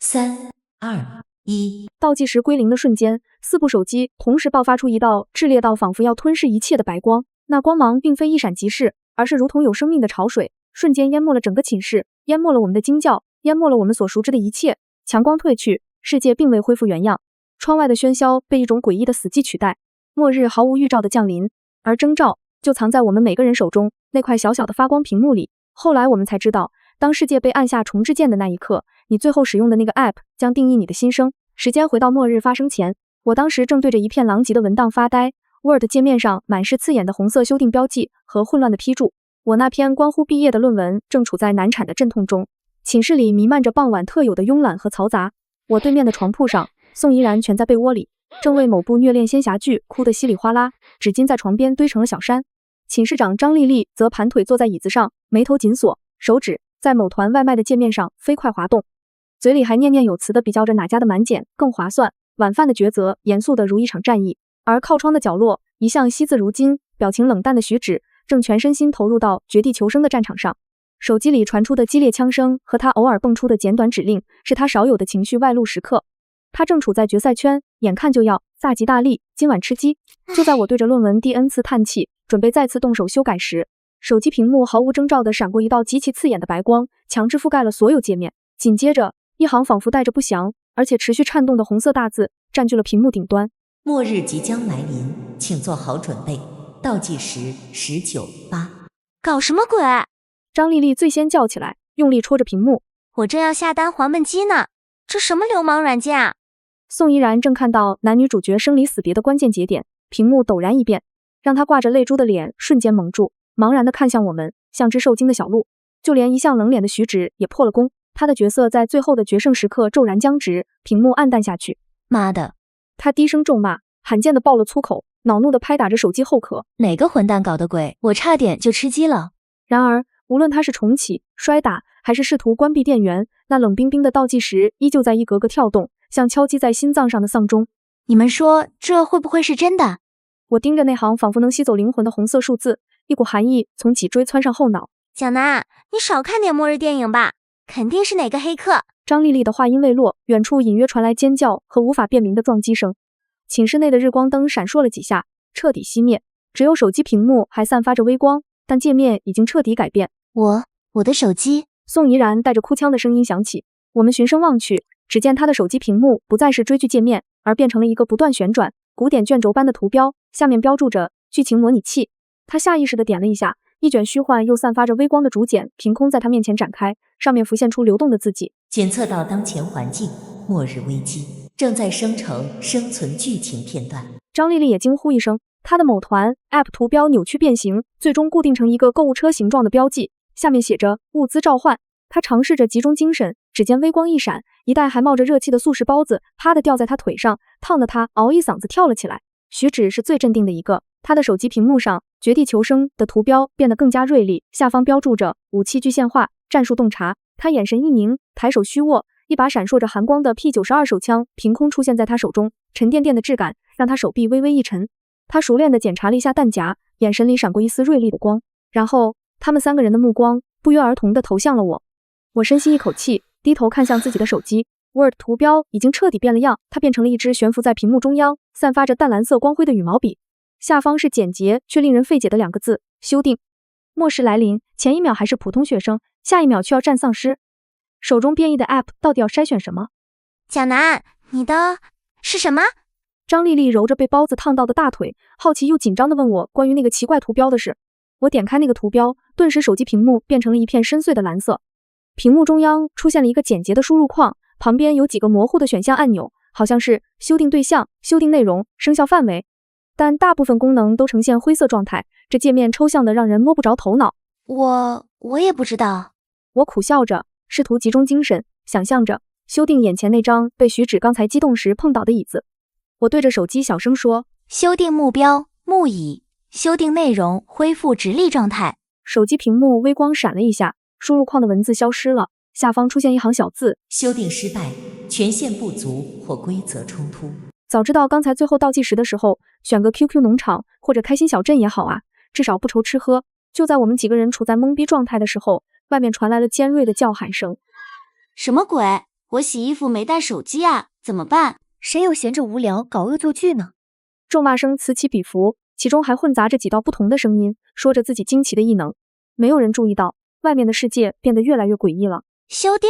3、2、1，倒计时归零的瞬间，4部手机同时爆发出一道炽烈到仿佛要吞噬一切的白光。那光芒并非一闪即逝，而是如同有生命的潮水，瞬间淹没了整个寝室，淹没了我们的惊叫，淹没了我们所熟知的一切。强光褪去，世界并未恢复原样，窗外的喧嚣被一种诡异的死寂取代，末日毫无预兆的降临，而征兆就藏在我们每个人手中那块小小的发光屏幕里。后来我们才知道，当世界被按下重置键的那一刻，你最后使用的那个 App 将定义你的新生。时间回到末日发生前，我当时正对着一片狼藉的文档发呆， Word 界面上满是刺眼的红色修订标记和混乱的批注。我那篇关乎毕业的论文正处在难产的阵痛中，寝室里弥漫着傍晚特有的慵懒和嘈杂。我对面的床铺上，宋怡然蜷在被窝里，正为某部虐恋仙侠剧哭得稀里哗啦，纸巾在床边堆成了小山。寝室长张丽丽则盘腿坐在椅子上，眉头紧锁，手指在某团外卖的界面上飞快滑动，嘴里还念念有词地比较着哪家的满减更划算。晚饭的抉择严肃得如一场战役，而靠窗的角落，一向惜字如金、表情冷淡的徐芷正全身心投入到绝地求生的战场上。手机里传出的激烈枪声和他偶尔蹦出的简短指令，是他少有的情绪外露时刻。他正处在决赛圈，眼看就要萨吉大利，今晚吃鸡。就在我对着论文第 N 次叹气，准备再次动手修改时，手机屏幕毫无征兆地闪过一道极其刺眼的白光，强制覆盖了所有界面。紧接着，一行仿佛带着不祥而且持续颤动的红色大字占据了屏幕顶端：末日即将来临，请做好准备。倒计时19、8。搞什么鬼？张丽丽最先叫起来，用力戳着屏幕。我正要下单黄焖鸡呢，这什么流氓软件啊！宋怡然正看到男女主角生离死别的关键节点，屏幕陡然一变，让他挂着泪珠的脸瞬间蒙住，茫然地看向我们，像只受惊的小鹿。就连一向冷脸的徐芷也破了功，他的角色在最后的决胜时刻骤然僵直，屏幕暗淡下去。妈的！他低声咒骂，罕见地爆了粗口，恼怒地拍打着手机后壳。哪个混蛋搞的鬼？我差点就吃鸡了。然而无论他是重启、摔打，还是试图关闭电源，那冷冰冰的倒计时依旧在一格格跳动，像敲击在心脏上的丧钟。你们说这会不会是真的？我盯着那行仿佛能吸走灵魂的红色数字，一股寒意从脊椎窜上后脑。蒋楠，你少看点末日电影吧，肯定是哪个黑客。张丽丽的话音未落，远处隐约传来尖叫和无法辨明的撞击声。寝室内的日光灯闪烁了几下，彻底熄灭，只有手机屏幕还散发着微光，但界面已经彻底改变。我的手机！宋怡然带着哭腔的声音响起。我们循声望去，只见他的手机屏幕不再是追剧界面，而变成了一个不断旋转、古典卷轴般的图标，下面标注着剧情模拟器。他下意识地点了一下，一卷虚幻又散发着微光的竹简凭空在他面前展开，上面浮现出流动的字迹：检测到当前环境，末日危机，正在生成生存剧情片段。张丽丽也惊呼一声，她的某团 App 图标扭曲变形，最终固定成一个购物车形状的标记，下面写着物资召唤。她尝试着集中精神，只见微光一闪，一袋还冒着热气的速食包子啪地掉在她腿上，烫得她嗷一嗓子跳了起来。徐芷是最镇定的一个，她的手机屏幕上绝地求生的图标变得更加锐利，下方标注着武器具现化，战术洞察。她眼神一凝，抬手虚握，一把闪烁着寒光的 P92 手枪凭空出现在她手中，沉甸甸的质感让她手臂微微一沉。她熟练地检查了一下弹夹，眼神里闪过一丝锐利的光，然后他们3个人的目光不约而同地投向了我。我深吸一口气，低头看向自己的手机， Word 图标已经彻底变了样，它变成了一只悬浮在屏幕中央，散发着淡蓝色光辉的羽毛笔，下方是简洁却令人费解的2个字：修订。末世来临，前一秒还是普通学生，下一秒却要战丧尸。手中变异的 App 到底要筛选什么？蒋楠，你的是什么？张丽丽揉着被包子烫到的大腿，好奇又紧张地问我关于那个奇怪图标的事。我点开那个图标，顿时手机屏幕变成了一片深邃的蓝色。屏幕中央出现了一个简洁的输入框，旁边有几个模糊的选项按钮，好像是修订对象、修订内容、生效范围，但大部分功能都呈现灰色状态，这界面抽象的让人摸不着头脑。我也不知道。我苦笑着，试图集中精神，想象着修订眼前那张被徐芷刚才激动时碰倒的椅子。我对着手机小声说：修订目标木椅，修订内容恢复直立状态。手机屏幕微光闪了一下，输入框的文字消失了，下方出现一行小字：修订失败，权限不足或规则冲突。早知道刚才最后倒计时的时候选个 QQ 农场或者开心小镇也好啊，至少不愁吃喝。就在我们几个人处在懵逼状态的时候，外面传来了尖锐的叫喊声。什么鬼？我洗衣服没带手机啊，怎么办？谁又闲着无聊搞恶作剧呢？咒骂声此起彼伏，其中还混杂着几道不同的声音，说着自己惊奇的异能。没有人注意到，外面的世界变得越来越诡异了。修订，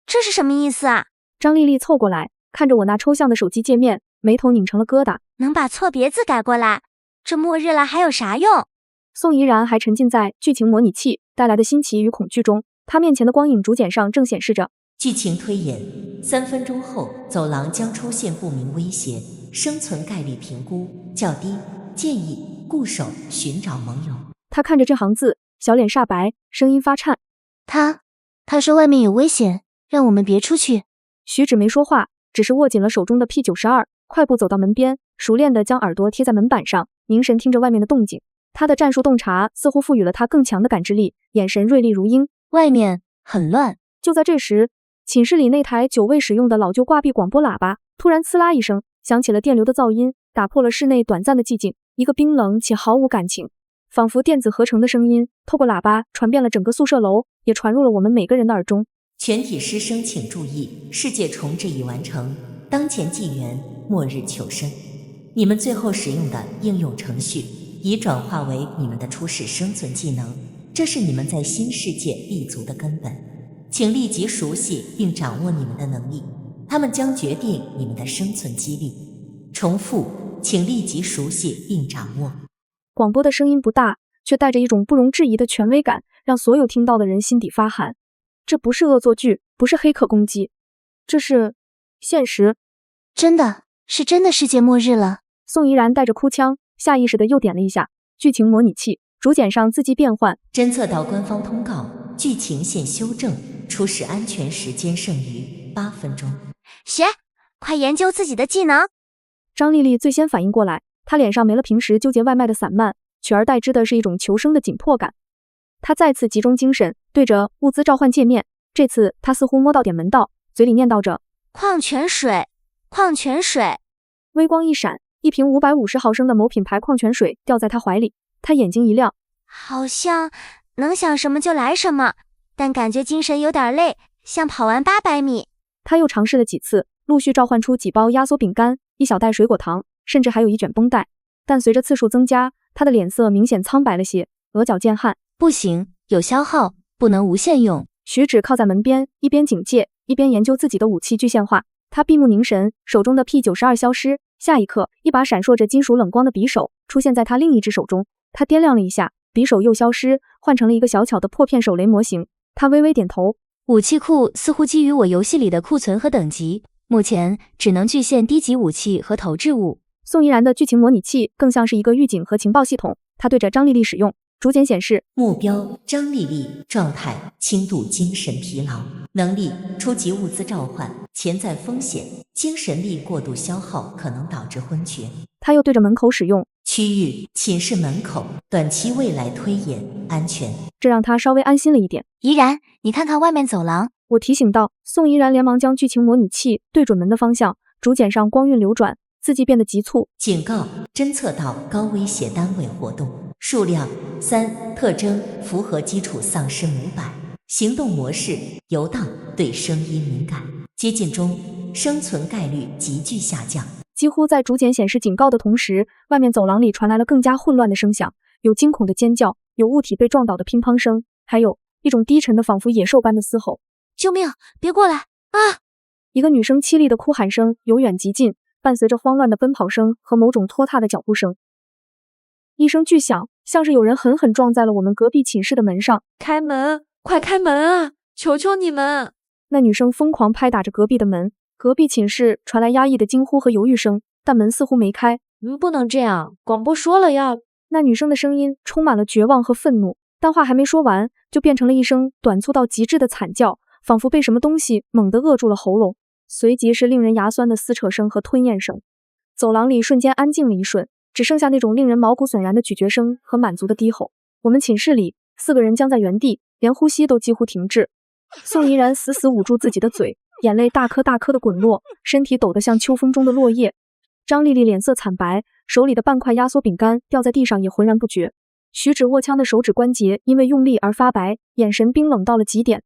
这是什么意思啊？张丽丽凑过来，看着我那抽象的手机界面，眉头拧成了疙瘩。能把错别字改过来，这末日了还有啥用？宋怡然还沉浸在剧情模拟器带来的新奇与恐惧中，她面前的光影竹简上正显示着剧情推演：3分钟后，走廊将出现不明威胁，生存概率评估较低，建议固守，寻找盟友。她看着这行字，小脸煞白，声音发颤。他说外面有危险，让我们别出去。徐芷没说话，只是握紧了手中的 P92，快步走到门边，熟练地将耳朵贴在门板上，凝神听着外面的动静。他的战术洞察似乎赋予了他更强的感知力，眼神锐利如鹰。外面很乱。就在这时，寝室里那台久未使用的老旧挂壁广播喇叭突然呲啦一声，响起了电流的噪音，打破了室内短暂的寂静。一个冰冷且毫无感情，仿佛电子合成的声音，透过喇叭传遍了整个宿舍楼，也传入了我们每个人的耳中。全体师生请注意，世界重置已完成，当前纪元末日求生。你们最后使用的应用程序已转化为你们的初始生存技能，这是你们在新世界立足的根本。请立即熟悉并掌握你们的能力，它们将决定你们的生存几率。重复，请立即熟悉并掌握。广播的声音不大，却带着一种不容置疑的权威感，让所有听到的人心底发寒。这不是恶作剧，不是黑客攻击，这是现实。真的世界末日了。宋怡然带着哭腔，下意识地又点了一下剧情模拟器，竹简上字迹变换。侦测到官方通告，剧情现修正，初始安全时间剩余8分钟。学，快研究自己的技能。张丽丽最先反应过来，她脸上没了平时纠结外卖的散漫，取而代之的是一种求生的紧迫感。她再次集中精神，对着物资召唤界面，这次她似乎摸到点门道，嘴里念叨着矿泉水。微光一闪，一瓶550毫升的某品牌矿泉水掉在她怀里，她眼睛一亮，好像能想什么就来什么，但感觉精神有点累，像跑完800米。她又尝试了几次，陆续召唤出几包压缩饼干，一小袋水果糖，甚至还有一卷绷带。但随着次数增加，她的脸色明显苍白了些，额角见汗。不行，有消耗，不能无限用。徐芷靠在门边，一边警戒，一边研究自己的武器具现化。他闭目凝神，手中的 P92消失，下一刻，一把闪烁着金属冷光的匕首出现在他另一只手中。他掂量了一下，匕首又消失，换成了一个小巧的破片手雷模型。他微微点头，武器库似乎基于我游戏里的库存和等级，目前只能具现低级武器和投掷物。宋怡然的剧情模拟器更像是一个预警和情报系统，他对着张丽丽使用。竹简显示，目标张丽丽，状态轻度精神疲劳，能力初级物资召唤，潜在风险精神力过度消耗可能导致昏厥。他又对着门口使用，区域寝室门口，短期未来推演安全。这让他稍微安心了一点。怡然，你看看外面走廊。我提醒道，宋怡然连忙将剧情模拟器对准门的方向，竹简上光晕流转，字迹变得急促。警告，侦测到高威胁单位活动，数量3，特征符合基础丧尸模板，行动模式游荡，对声音敏感，接近中，生存概率急剧下降。几乎在竹简显示警告的同时，外面走廊里传来了更加混乱的声响，有惊恐的尖叫，有物体被撞倒的乒乓声，还有一种低沉的仿佛野兽般的嘶吼。救命，别过来啊！一个女生凄厉的哭喊声由远及近，伴随着慌乱的奔跑声和某种拖沓的脚步声。一声巨响，像是有人狠狠撞在了我们隔壁寝室的门上。开门，快开门啊！求求你们！那女生疯狂拍打着隔壁的门，隔壁寝室传来压抑的惊呼和犹豫声，但门似乎没开。不能这样，广播说了要……那女生的声音充满了绝望和愤怒，但话还没说完，就变成了一声短促到极致的惨叫，仿佛被什么东西猛地扼住了喉咙。随即是令人牙酸的撕扯声和吞咽声。走廊里瞬间安静了一瞬，只剩下那种令人毛骨悚然的咀嚼声和满足的低吼。我们寝室里4个人僵在原地，连呼吸都几乎停滞。宋怡然死死捂住自己的嘴，眼泪大颗大颗的滚落，身体抖得像秋风中的落叶。张丽丽脸色惨白，手里的半块压缩饼干掉在地上也浑然不觉。徐芷握枪的手指关节因为用力而发白，眼神冰冷到了极点。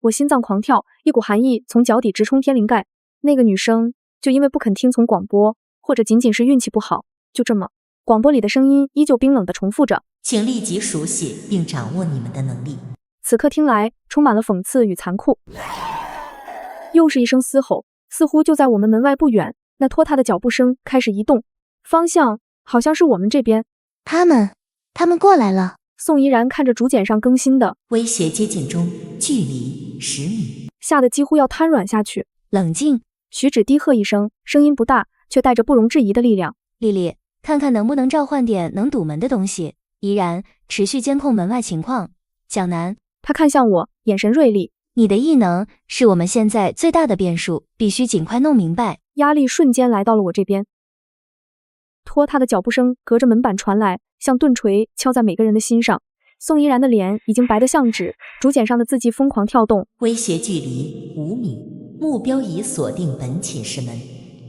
我心脏狂跳，一股寒意从脚底直冲天灵盖。那个女生就因为不肯听从广播，或者仅仅是运气不好，就这么，广播里的声音依旧冰冷地重复着，请立即熟悉并掌握你们的能力。此刻听来充满了讽刺与残酷。又是一声嘶吼，似乎就在我们门外不远，那拖沓的脚步声开始移动，方向好像是我们这边。他们过来了。宋怡然看着竹简上更新的威胁接近中，距离10米，吓得几乎要瘫软下去。冷静，徐芷低喝一声，声音不大，却带着不容置疑的力量。丽丽，看看能不能召唤点能堵门的东西。怡然，持续监控门外情况。蒋楠，他看向我，眼神锐利。你的异能是我们现在最大的变数，必须尽快弄明白。压力瞬间来到了我这边。拖沓的脚步声隔着门板传来，像钝锤敲在每个人的心上。宋怡然的脸已经白得像纸，竹简上的字迹疯狂跳动。威胁距离5米，目标已锁定本寝室门，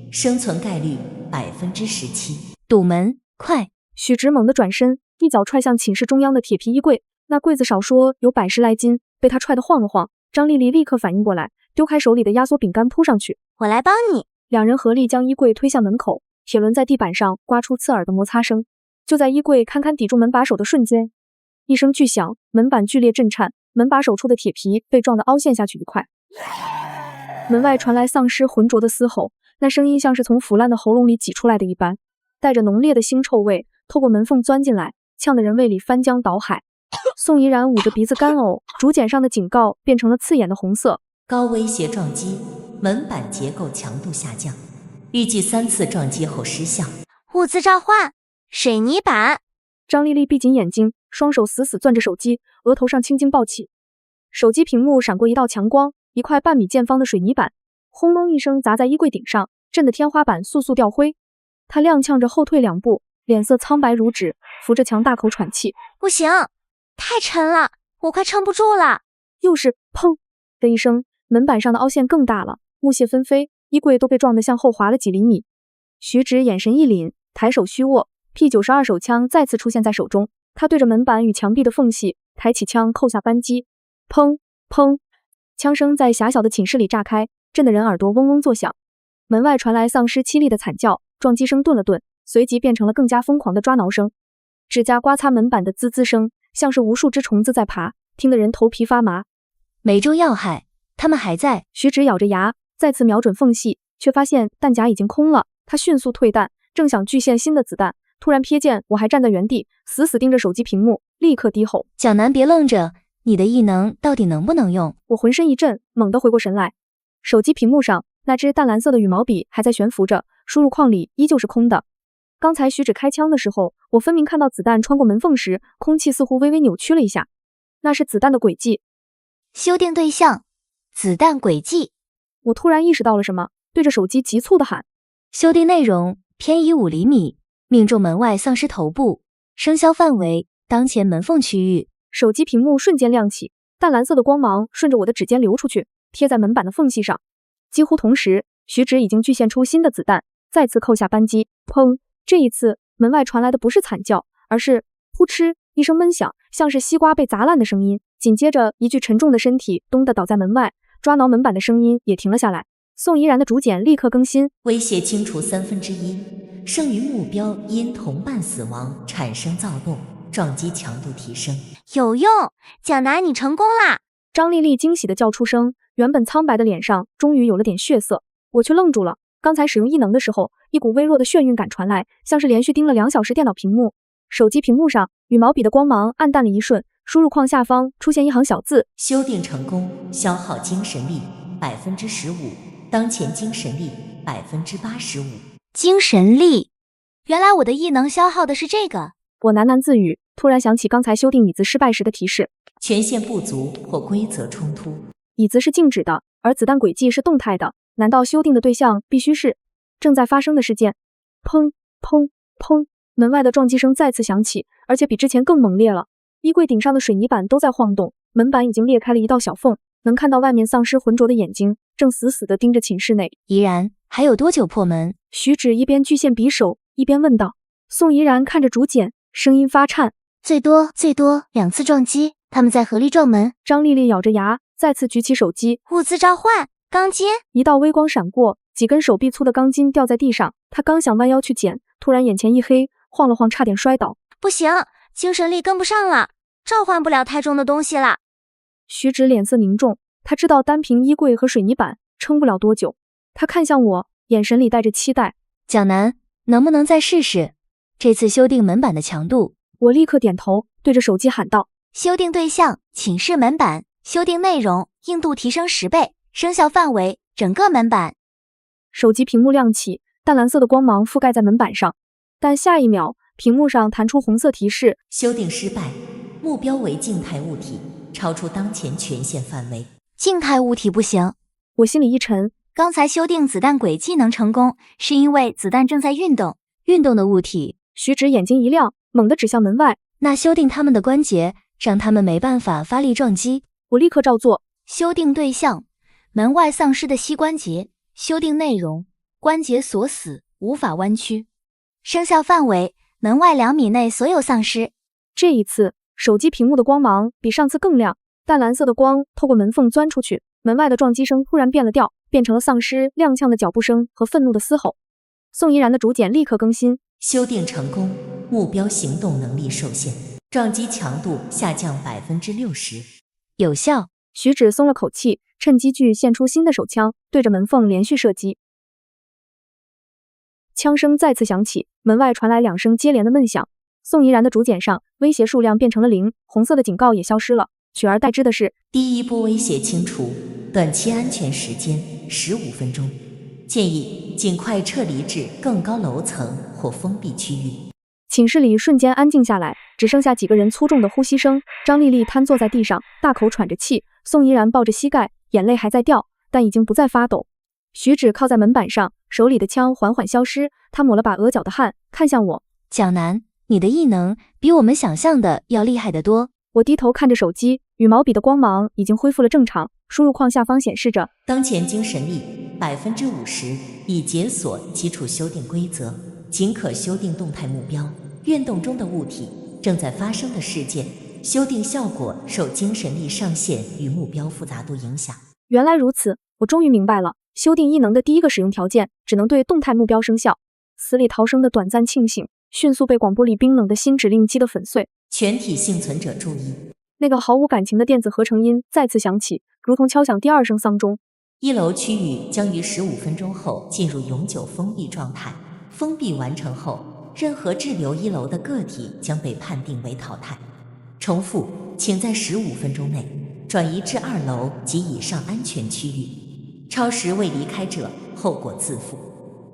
生存概率17%。堵门，快！许直猛地转身，一脚踹向寝室中央的铁皮衣柜。那柜子少说有110来斤，被他踹得晃了晃。张丽丽立刻反应过来，丢开手里的压缩饼干扑上去。我来帮你。两人合力将衣柜推向门口，铁轮在地板上刮出刺耳的摩擦声。就在衣柜堪堪抵住门把手的瞬间，一声巨响，门板剧烈震颤，门把手处的铁皮被撞得凹陷下去一块。门外传来丧尸浑浊的嘶吼，那声音像是从腐烂的喉咙里挤出来的一般，带着浓烈的腥臭味，透过门缝钻进来，呛得人胃里翻江倒海。宋怡然捂着鼻子干呕，竹简上的警告变成了刺眼的红色。高威胁撞击，门板结构强度下降，预计3次撞击后失效。物资召唤，水泥板。张丽丽闭紧眼睛，双手死死攥着手机，额头上青筋暴起。手机屏幕闪过一道强光，一块半米见方的水泥板，轰隆一声砸在衣柜顶上，震得天花板簌簌掉灰。她踉跄着后退2步，脸色苍白如纸，扶着墙大口喘气。不行，太沉了，我快撑不住了。又是砰的一声，门板上的凹陷更大了，木屑纷飞，衣柜都被撞得向后滑了几厘米。徐芷眼神一凛，抬手虚握，P92手枪再次出现在手中。他对着门板与墙壁的缝隙抬起枪扣下扳机，砰砰，枪声在狭小的寝室里炸开，震得人耳朵嗡嗡作响。门外传来丧尸凄厉的惨叫，撞击声顿了顿，随即变成了更加疯狂的抓挠声。指甲刮擦门板的滋滋声，像是无数只虫子在爬，听得人头皮发麻。没中要害，他们还在。徐芷咬着牙，再次瞄准缝隙，却发现弹夹已经空了。他迅速退弹，正想锯现新的子弹，突然瞥见我还站在原地，死死盯着手机屏幕，立刻低吼：蒋楠，别愣着，你的异能到底能不能用？我浑身一震，猛地回过神来，手机屏幕上那只淡蓝色的羽毛笔还在悬浮着，输入框里依旧是空的。刚才徐芷开枪的时候，我分明看到子弹穿过门缝时，空气似乎微微扭曲了一下，那是子弹的轨迹。修订对象，子弹轨迹。我突然意识到了什么，对着手机急促地喊：修订内容，偏移5厘米，命中门外丧尸头部，生效范围当前门缝区域。手机屏幕瞬间亮起，淡蓝色的光芒顺着我的指尖流出去，贴在门板的缝隙上。几乎同时，徐芷已经锯现出新的子弹，再次扣下扳机，砰！这一次门外传来的不是惨叫，而是扑哧一声闷响，像是西瓜被砸烂的声音。紧接着一具沉重的身体咚地倒在门外，抓挠门板的声音也停了下来。宋怡然的竹简立刻更新：威胁清除1/3，剩余目标因同伴死亡产生躁动，撞击强度提升。有用，蒋楠，你成功啦！张丽丽惊喜地叫出声，原本苍白的脸上终于有了点血色。我却愣住了，刚才使用异能的时候，一股微弱的眩晕感传来，像是连续盯了2小时电脑屏幕。手机屏幕上羽毛笔的光芒暗淡了一瞬，输入框下方出现一行小字：修订成功，消耗精神力15%，当前精神力85%。精神力，原来我的异能消耗的是这个。我喃喃自语，突然想起刚才修订椅子失败时的提示：权限不足或规则冲突。椅子是静止的，而子弹轨迹是动态的，难道修订的对象必须是正在发生的事件？砰砰砰，门外的撞击声再次响起，而且比之前更猛烈了。衣柜顶上的水泥板都在晃动，门板已经裂开了一道小缝，能看到外面丧尸浑浊的眼睛正死死地盯着寝室内。怡然，还有多久破门？徐芷一边锯现匕首，一边问道。宋怡然看着竹简，声音发颤：最多2次撞击，他们在合力撞门。张丽丽咬着牙，再次举起手机，物资召唤，钢筋。一道微光闪过，几根手臂粗的钢筋掉在地上。他刚想弯腰去捡，突然眼前一黑，晃了晃，差点摔倒。不行，精神力跟不上了，召唤不了太重的东西了。徐芷脸色凝重，他知道单凭衣柜和水泥板撑不了多久。他看向我，眼神里带着期待。蒋楠，能不能再试试？这次修订门板的强度。我立刻点头，对着手机喊道：修订对象，寝室门板；修订内容，硬度提升10倍，生效范围，整个门板。手机屏幕亮起，淡蓝色的光芒覆盖在门板上，但下一秒，屏幕上弹出红色提示：修订失败，目标为静态物体，超出当前权限范围。静态物体不行。我心里一沉，刚才修订子弹轨迹能成功，是因为子弹正在运动，运动的物体。徐芷眼睛一亮，猛地指向门外。那修订他们的关节，让他们没办法发力撞击。我立刻照做。修订对象，门外丧尸的膝关节。修订内容，关节锁死，无法弯曲。生效范围，门外2米内所有丧尸。这一次，手机屏幕的光芒比上次更亮，淡蓝色的光透过门缝钻出去，门外的撞击声突然变了调，变成了丧尸踉跄的脚步声和愤怒的嘶吼。宋怡然的主检立刻更新：修订成功，目标行动能力受限，撞击强度下降60%，有效。徐芷松了口气，趁机具现出新的手枪，对着门缝连续射击。枪声再次响起，门外传来2声接连的闷响。宋怡然的主检上，威胁数量变成了0，红色的警告也消失了，取而代之的是第一波威胁清除，短期安全时间15分钟，建议尽快撤离至更高楼层或封闭区域。寝室里瞬间安静下来，只剩下几个人粗重的呼吸声。张丽丽瘫坐在地上，大口喘着气。宋怡然抱着膝盖，眼泪还在掉，但已经不再发抖。徐芷靠在门板上，手里的枪缓缓消失。她抹了把额角的汗，看向我：蒋楠，你的异能比我们想象的要厉害得多。我低头看着手机，羽毛笔的光芒已经恢复了正常，输入框下方显示着当前精神力50%，已解锁基础修订规则，仅可修订动态目标，运动中的物体，正在发生的事件，修订效果受精神力上限与目标复杂度影响。原来如此，我终于明白了，修订异能的第一个使用条件只能对动态目标生效。死里逃生的短暂庆幸，迅速被广播里冰冷的新指令击得粉碎。全体幸存者注意，那个毫无感情的电子合成音再次响起，如同敲响第2声丧钟。1楼区域将于15分钟后进入永久封闭状态，封闭完成后，任何滞留1楼的个体将被判定为淘汰。重复，请在15分钟内转移至2楼及以上安全区域，超时未离开者后果自负。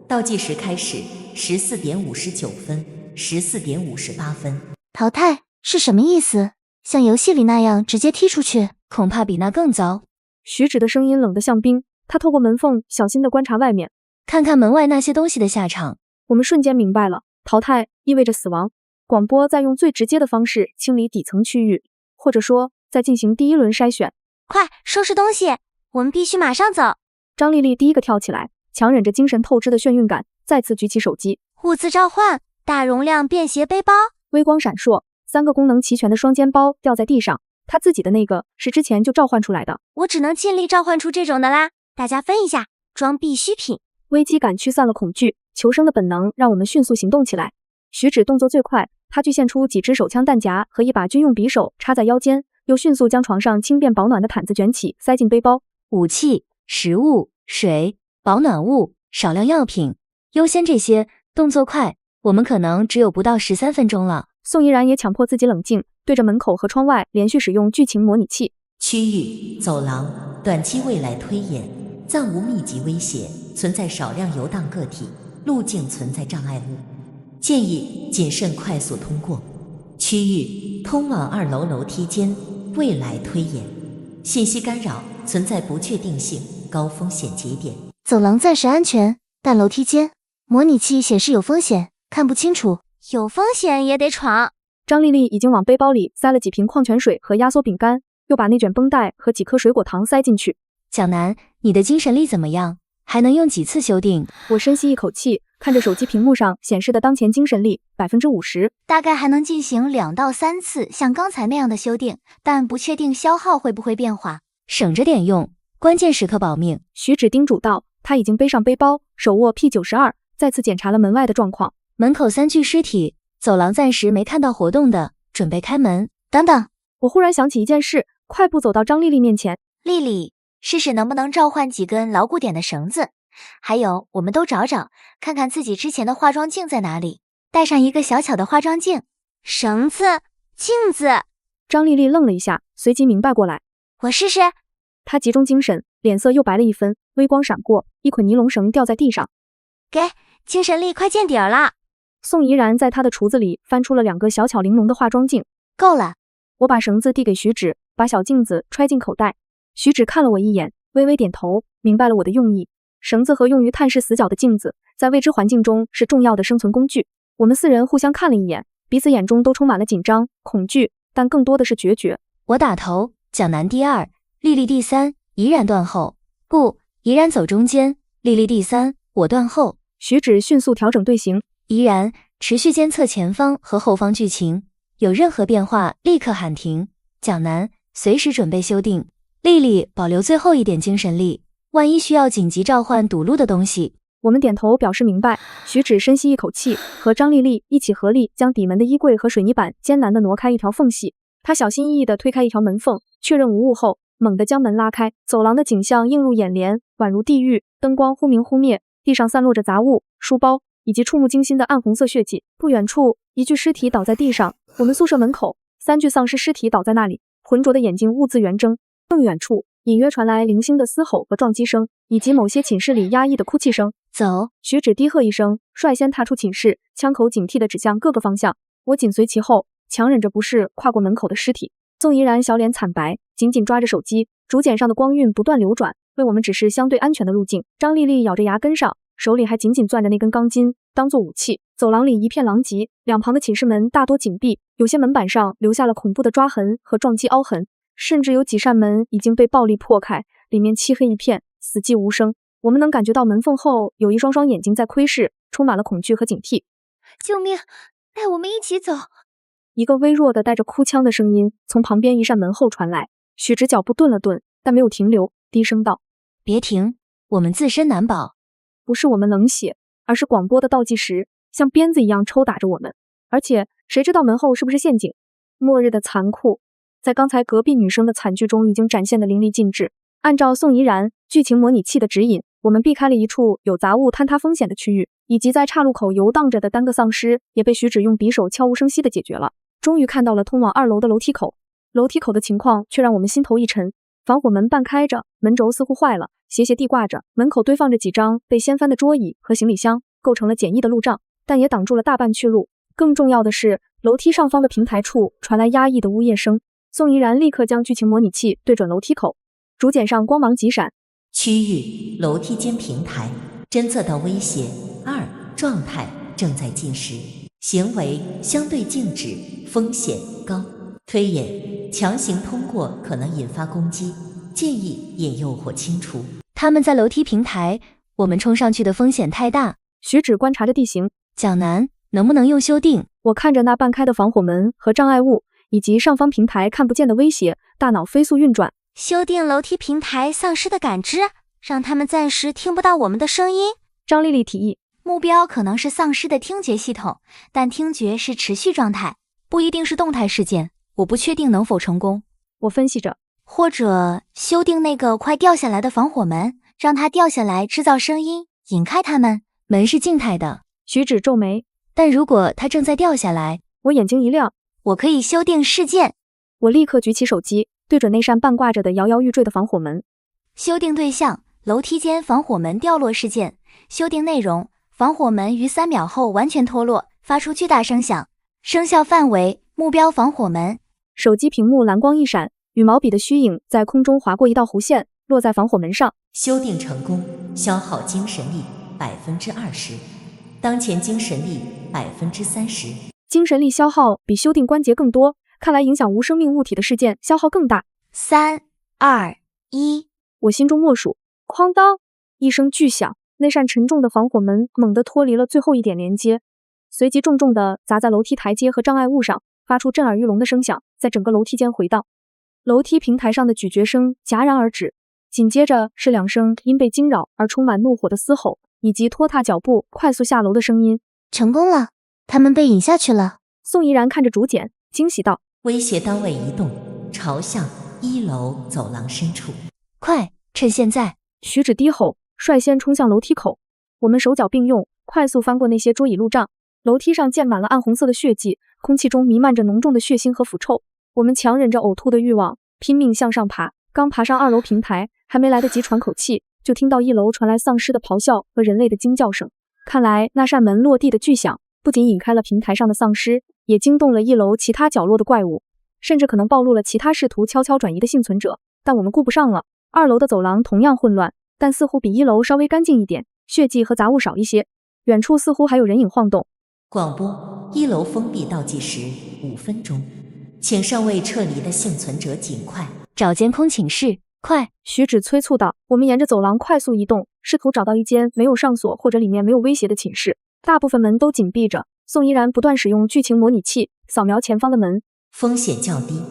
倒计时开始，14点59分，14点58分。淘汰是什么意思？像游戏里那样直接踢出去？恐怕比那更糟。徐芷的声音冷得像冰，她透过门缝小心地观察外面，看看门外那些东西的下场。我们瞬间明白了，淘汰意味着死亡。广播在用最直接的方式清理底层区域，或者说在进行第1轮筛选。快收拾东西，我们必须马上走。张丽丽第一个跳起来，强忍着精神透支的眩晕感，再次举起手机。物资召唤，大容量便携背包。微光闪烁，3个功能齐全的双肩包掉在地上。她自己的那个是之前就召唤出来的。我只能尽力召唤出这种的啦，大家分一下，装必需品。危机感驱散了恐惧，求生的本能让我们迅速行动起来。徐芷动作最快，她具现出几支手枪弹夹和一把军用匕首插在腰间，又迅速将床上轻便保暖的毯子卷起，塞进背包。武器、食物、水、保暖物、少量药品，优先这些，动作快。我们可能只有不到13分钟了。宋怡然也强迫自己冷静，对着门口和窗外连续使用剧情模拟器。区域、走廊，短期未来推演，暂无密集威胁，存在少量游荡个体，路径存在障碍物，建议谨慎快速通过。区域，通往2楼楼梯间，未来推演，信息干扰，存在不确定性，高风险节点。走廊暂时安全，但楼梯间，模拟器显示有风险，看不清楚。有风险也得闯。张丽丽已经往背包里塞了几瓶矿泉水和压缩饼干，又把那卷绷带和几颗水果糖塞进去。蒋楠，你的精神力怎么样？还能用几次修订？我深吸一口气，看着手机屏幕上显示的当前精神力50%，大概还能进行2到3次像刚才那样的修订，但不确定消耗会不会变化。省着点用，关键时刻保命。徐芷叮嘱道。他已经背上背包，手握 P92，再次检查了门外的状况。门口3具尸体，走廊暂时没看到活动的，准备开门。等等，我忽然想起一件事，快步走到张丽丽面前。丽丽，试试能不能召唤几根牢固点的绳子，还有我们都找找，看看自己之前的化妆镜在哪里，带上一个小巧的化妆镜。绳子，镜子。张丽丽愣了一下，随即明白过来。我试试。她集中精神，脸色又白了一分，微光闪过，一捆尼龙绳掉在地上。给，精神力快见底儿了。宋怡然在她的橱子里翻出了2个小巧玲珑的化妆镜。够了。我把绳子递给徐芷，把小镜子揣进口袋。徐芷看了我一眼，微微点头，明白了我的用意。绳子和用于探视死角的镜子，在未知环境中是重要的生存工具。我们4人互相看了一眼，彼此眼中都充满了紧张、恐惧，但更多的是决绝。我打头，蒋楠第2，丽丽第3，怡然断后。不，怡然走中间，丽丽第3，我断后。徐芷迅速调整队形。怡然，持续监测前方和后方剧情，有任何变化立刻喊停。蒋楠，随时准备修订。丽丽，保留最后一点精神力，万一需要紧急召唤堵路的东西。我们点头表示明白。徐芷深吸一口气，和张丽丽一起合力将底门的衣柜和水泥板艰难地挪开一条缝隙。她小心翼翼地推开一条门缝，确认无误后，猛地将门拉开。走廊的景象映入眼帘，宛如地狱，灯光忽明忽灭，地上散落着杂物、书包以及触目惊心的暗红色血迹。不远处，一具尸体倒在地上。我们宿舍门口，3具丧尸尸体倒在那里，浑浊的眼睛兀自圆睁。更远处，隐约传来零星的嘶吼和撞击声，以及某些寝室里压抑的哭泣声。走！徐芷低喝一声，率先踏出寝室，枪口警惕地指向各个方向。我紧随其后，强忍着不适跨过门口的尸体。宋怡然小脸惨白，紧紧抓着手机，竹简上的光晕不断流转，为我们指示相对安全的路径。张丽丽咬着牙跟上，手里还紧紧攥着那根钢筋，当作武器。走廊里一片狼藉，两旁的寝室门大多紧闭，有些门板上留下了恐怖的抓痕和撞击凹痕，甚至有几扇门已经被暴力破开，里面漆黑一片，死寂无声。我们能感觉到门缝后有一双双眼睛在窥视，充满了恐惧和警惕。救命！带我们一起走！一个微弱的带着哭腔的声音从旁边一扇门后传来。许芷脚步顿了顿，但没有停留，低声道：别停，我们自身难保。不是我们冷血，而是广播的倒计时像鞭子一样抽打着我们。而且谁知道门后是不是陷阱？末日的残酷在刚才隔壁女生的惨剧中已经展现得淋漓尽致。按照宋怡然剧情模拟器的指引，我们避开了一处有杂物坍塌风险的区域，以及在岔路口游荡着的单个丧尸也被徐芷用匕首悄无声息地解决了。终于看到了通往2楼的楼梯口，楼梯口的情况却让我们心头一沉。防火门半开着，门轴似乎坏了，斜斜地挂着，门口堆放着几张被掀翻的桌椅和行李箱，构成了简易的路障，但也挡住了大半去路。更重要的是，楼梯上方的平台处传来压抑的呜咽声。宋怡然立刻将剧情模拟器对准楼梯口，竹简上光芒急闪。区域楼梯间平台，侦测到威胁2，状态正在进食，行为相对静止，风险高。推演强行通过可能引发攻击，建议引诱或清除。他们在楼梯平台，我们冲上去的风险太大。徐芷观察着地形，蒋楠，能不能用修订？我看着那半开的防火门和障碍物，以及上方平台看不见的威胁，大脑飞速运转。修订楼梯平台丧尸的感知，让他们暂时听不到我们的声音。张丽丽提议，目标可能是丧尸的听觉系统，但听觉是持续状态，不一定是动态事件，我不确定能否成功。我分析着，或者修订那个快掉下来的防火门，让它掉下来制造声音，引开他们。门是静态的，徐芷皱眉，但如果它正在掉下来，我眼睛一亮，我可以修订事件。我立刻举起手机，对准那扇半挂着的摇摇欲坠的防火门。修订对象：楼梯间防火门掉落事件。修订内容：防火门于3秒后完全脱落，发出巨大声响。生效范围：目标防火门。手机屏幕蓝光一闪，羽毛笔的虚影在空中划过一道弧线，落在防火门上。修订成功，消耗精神力20%，当前精神力30%。精神力消耗比修订关节更多，看来影响无生命物体的事件消耗更大。3、2、1，我心中默数，哐当一声巨响，那扇沉重的防火门猛地脱离了最后一点连接，随即重重地砸在楼梯台阶和障碍物上，发出震耳欲聋的声响，在整个楼梯间回荡。楼梯平台上的咀嚼声戛然而止，紧接着是2声因被惊扰而充满怒火的嘶吼，以及拖沓脚步快速下楼的声音。成功了，他们被引下去了。宋怡然看着竹简，惊喜道：威胁单位移动，朝向1楼走廊深处。快，趁现在！徐芷低吼，率先冲向楼梯口。我们手脚并用，快速翻过那些桌椅路障。楼梯上溅满了暗红色的血迹，空气中弥漫着浓重的血腥和腐臭。我们强忍着呕吐的欲望，拼命向上爬。刚爬上2楼平台，还没来得及喘口气，就听到1楼传来丧尸的咆哮和人类的惊叫声。看来那扇门落地的巨响，不仅引开了平台上的丧尸，也惊动了1楼其他角落的怪物，甚至可能暴露了其他试图悄悄转移的幸存者。但我们顾不上了。2楼的走廊同样混乱，但似乎比1楼稍微干净一点，血迹和杂物少一些。远处似乎还有人影晃动。广播：1楼封闭倒计时5分钟，请尚未撤离的幸存者尽快找监控寝室，快！徐芷催促道。我们沿着走廊快速移动，试图找到一间没有上锁或者里面没有威胁的寝室。大部分门都紧闭着。宋怡然不断使用剧情模拟器扫描前方的门。风险较低，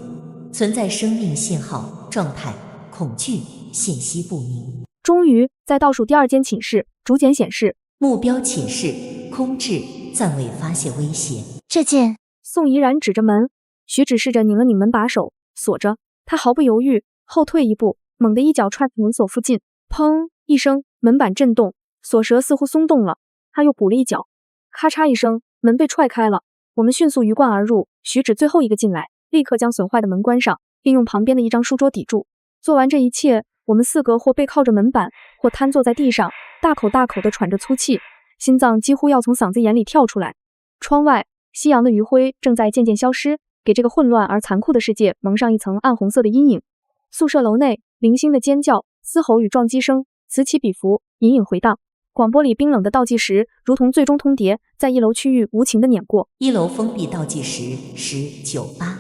存在生命信号状态恐惧，信息不明。终于在倒数第2间寝室，竹简显示目标寝室空置，暂未发现威胁。这间。宋怡然指着门，徐芷试着拧了拧门把手，锁着。他毫不犹豫后退一步，猛地一脚踹门锁附近，砰一声，门板震动，锁舌似乎松动了。他又补了一脚，咔嚓一声，门被踹开了。我们迅速鱼贯而入，徐芷最后一个进来，立刻将损坏的门关上，并用旁边的一张书桌抵住。做完这一切，我们4个或背靠着门板，或瘫坐在地上，大口大口地喘着粗气，心脏几乎要从嗓子眼里跳出来。窗外，夕阳的余晖正在渐渐消失，给这个混乱而残酷的世界蒙上一层暗红色的阴影。宿舍楼内，零星的尖叫、嘶吼与撞击声此起彼伏，隐隐回荡。广播里冰冷的倒计时如同最终通牒，在1楼区域无情地碾过。1楼封闭倒计时10、9、8、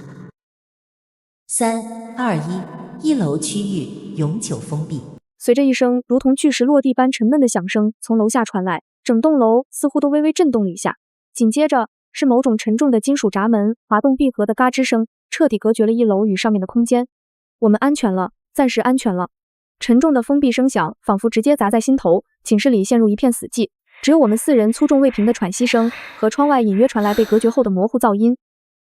3、2、1，1楼区域永久封闭。随着一声如同巨石落地般沉闷的响声从楼下传来，整栋楼似乎都微微震动了一下。紧接着是某种沉重的金属闸门滑动闭合的嘎吱声，彻底隔绝了1楼与上面的空间。我们安全了，暂时安全了。沉重的封闭声响仿佛直接砸在心头，寝室里陷入一片死寂，只有我们4人粗重未平的喘息声和窗外隐约传来被隔绝后的模糊噪音。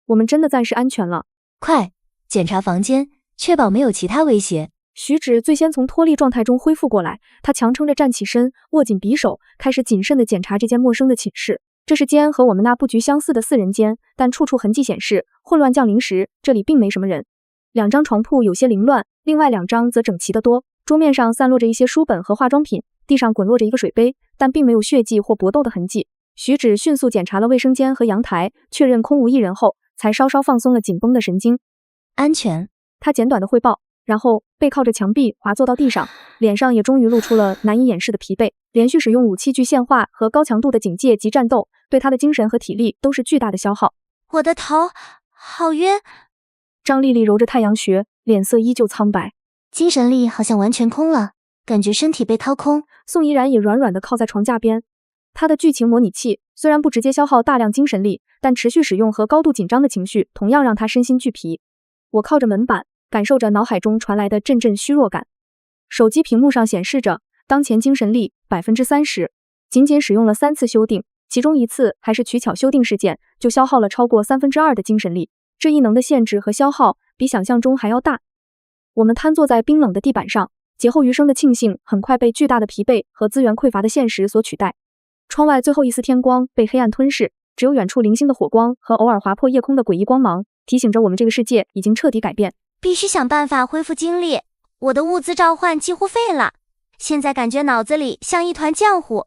我们真的暂时安全了。快，检查房间，确保没有其他威胁。徐芷最先从脱力状态中恢复过来，她强撑着站起身，握紧匕首，开始谨慎地检查这间陌生的寝室。这是间和我们那布局相似的4人间，但处处痕迹显示，混乱降临时，这里并没什么人。2张床铺有些凌乱，另外2张则整齐得多。桌面上散落着一些书本和化妆品，地上滚落着一个水杯，但并没有血迹或搏斗的痕迹。徐芷迅速检查了卫生间和阳台，确认空无一人后，才稍稍放松了紧绷的神经。安全，他简短的汇报，然后背靠着墙壁滑坐到地上，脸上也终于露出了难以掩饰的疲惫。连续使用武器具现化和高强度的警戒及战斗，对他的精神和体力都是巨大的消耗。我的头好晕。张丽丽揉着太阳穴，脸色依旧苍白。精神力好像完全空了，感觉身体被掏空。宋怡然也软软地靠在床架边。他的剧情模拟器虽然不直接消耗大量精神力，但持续使用和高度紧张的情绪同样让他身心俱疲。我靠着门板，感受着脑海中传来的阵阵虚弱感。手机屏幕上显示着当前精神力 30%， 仅仅使用了3次修订，其中1次还是取巧修订事件，就消耗了超过2/3的精神力。这异能的限制和消耗比想象中还要大。我们瘫坐在冰冷的地板上，劫后余生的庆幸很快被巨大的疲惫和资源匮乏的现实所取代。窗外最后一丝天光被黑暗吞噬，只有远处零星的火光和偶尔划破夜空的诡异光芒，提醒着我们这个世界已经彻底改变。必须想办法恢复精力，我的物资召唤几乎废了，现在感觉脑子里像一团浆糊。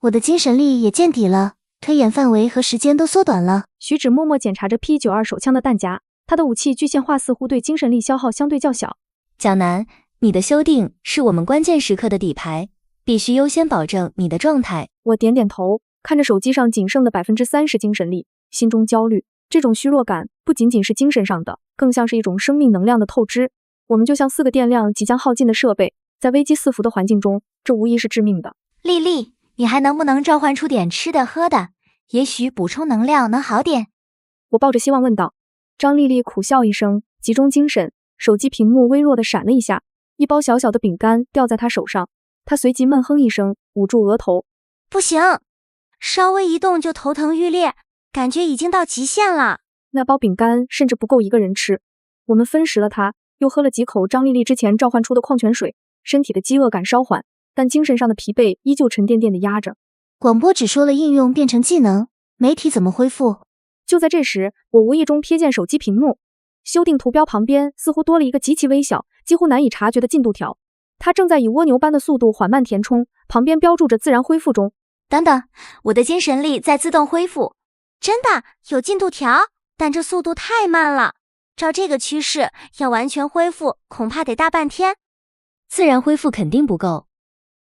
我的精神力也见底了，推演范围和时间都缩短了。徐芷默默检查着 P92 手枪的弹夹，他的武器具现化似乎对精神力消耗相对较小。蒋楠，你的修订是我们关键时刻的底牌，必须优先保证你的状态。我点点头，看着手机上仅剩的 30% 精神力，心中焦虑。这种虚弱感不仅仅是精神上的，更像是一种生命能量的透支。我们就像4个电量即将耗尽的设备，在危机四伏的环境中，这无疑是致命的。丽丽，你还能不能召唤出点吃的喝的？也许补充能量能好点。我抱着希望问道。张丽丽苦笑一声，集中精神，手机屏幕微弱的闪了一下，一包小小的饼干掉在他手上，他随即闷哼一声，捂住额头。不行，稍微一动就头疼欲裂，感觉已经到极限了。那包饼干甚至不够一个人吃，我们分食了它，又喝了几口张丽丽之前召唤出的矿泉水，身体的饥饿感稍缓，但精神上的疲惫依旧沉甸甸的压着。广播只说了应用变成技能，媒体怎么恢复？就在这时，我无意中瞥见手机屏幕，修订图标旁边似乎多了一个极其微小、几乎难以察觉的进度条，它正在以蜗牛般的速度缓慢填充，旁边标注着自然恢复中。等等，我的精神力在自动恢复，真的有进度条，但这速度太慢了，照这个趋势，要完全恢复恐怕得大半天。自然恢复肯定不够，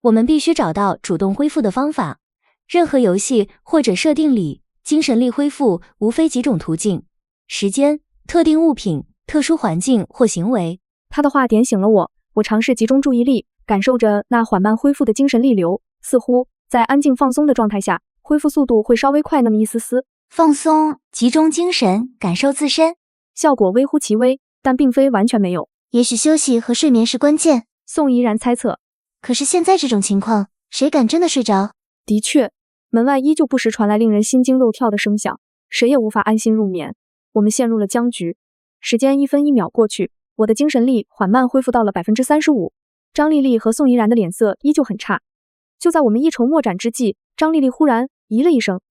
我们必须找到主动恢复的方法。任何游戏或者设定里，精神力恢复无非几种途径：时间、特定物品、特殊环境或行为。他的话点醒了我，我尝试集中注意力，感受着那缓慢恢复的精神力流，似乎在安静放松的状态下，恢复速度会稍微快那么一丝丝。放松，集中精神，感受自身，效果微乎其微，但并非完全没有。也许休息和睡眠是关键，宋怡然猜测。可是现在这种情况，谁敢真的睡着？的确，门外依旧不时传来令人心惊肉跳的声响，谁也无法安心入眠。我们陷入了僵局。时间一分一秒过去，我的精神力缓慢恢复到了 35%。张丽丽和宋怡然的脸色依旧很差。就在我们一筹莫展之际，张丽丽忽然咦了一声，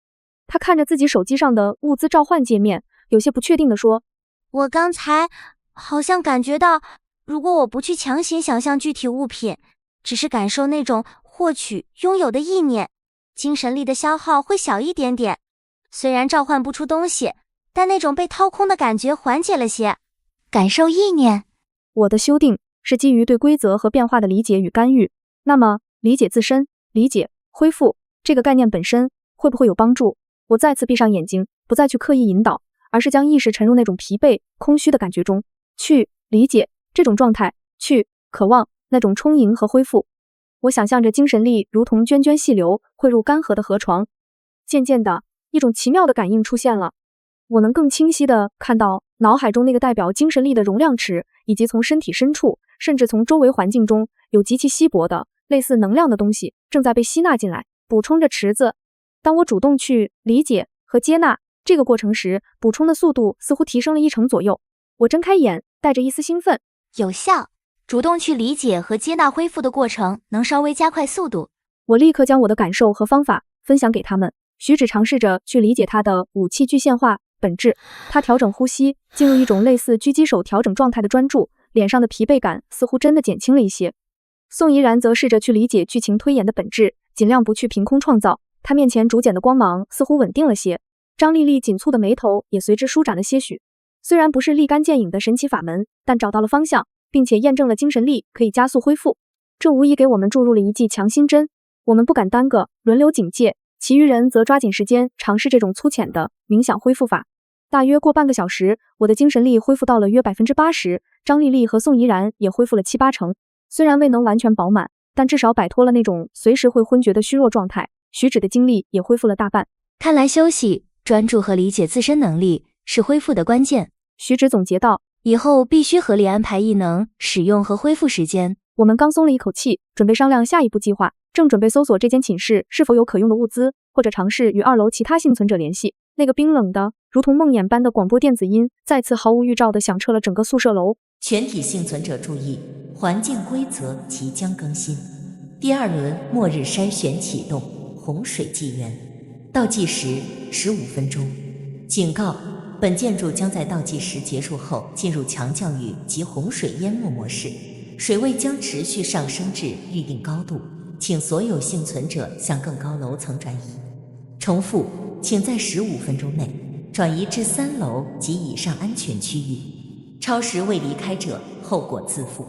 她看着自己手机上的物资召唤界面，有些不确定地说：我刚才好像感觉到，如果我不去强行想象具体物品，只是感受那种获取、拥有的意念，精神力的消耗会小一点点。虽然召唤不出东西，但那种被掏空的感觉缓解了些。感受意念，我的修订是基于对规则和变化的理解与干预，那么理解自身、理解、恢复这个概念本身会不会有帮助？我再次闭上眼睛，不再去刻意引导，而是将意识沉入那种疲惫、空虚的感觉中，去理解这种状态，去渴望那种充盈和恢复。我想象着精神力如同涓涓细流汇入干涸的河床，渐渐的，一种奇妙的感应出现了。我能更清晰地看到脑海中那个代表精神力的容量池，以及从身体深处，甚至从周围环境中，有极其稀薄的类似能量的东西正在被吸纳进来，补充着池子。当我主动去理解和接纳这个过程时，补充的速度似乎提升了1成左右。我睁开眼，带着一丝兴奋。有效，主动去理解和接纳恢复的过程能稍微加快速度。我立刻将我的感受和方法分享给他们。徐芷尝试着去理解他的武器具现化本质，他调整呼吸，进入一种类似狙击手调整状态的专注，脸上的疲惫感似乎真的减轻了一些。宋怡然则试着去理解剧情推演的本质，尽量不去凭空创造，他面前竹简的光芒似乎稳定了些。张丽丽紧蹙的眉头也随之舒展了些许。虽然不是立竿见影的神奇法门，但找到了方向，并且验证了精神力可以加速恢复，这无疑给我们注入了一剂强心针。我们不敢耽搁，轮流警戒，其余人则抓紧时间尝试这种粗浅的冥想恢复法。大约过半个小时，我的精神力恢复到了约 80%， 张丽丽和宋怡然也恢复了7、8成。虽然未能完全饱满，但至少摆脱了那种随时会昏厥的虚弱状态。徐芷的精力也恢复了大半。看来休息、专注和理解自身能力是恢复的关键。徐芷总结道，以后必须合理安排异能使用和恢复时间。我们刚松了一口气，准备商量下一步计划，正准备搜索这间寝室是否有可用的物资，或者尝试与2楼其他幸存者联系，那个冰冷的如同梦魇般的广播电子音再次毫无预兆地响彻了整个宿舍楼。全体幸存者注意，环境规则即将更新。第2轮末日筛选启动，洪水纪元。倒计时15分钟。警告：本建筑将在倒计时结束后进入强降雨及洪水淹没模式，水位将持续上升至预定高度，请所有幸存者向更高楼层转移。重复，请在15分钟内转移至3楼及以上安全区域。超时未离开者后果自负。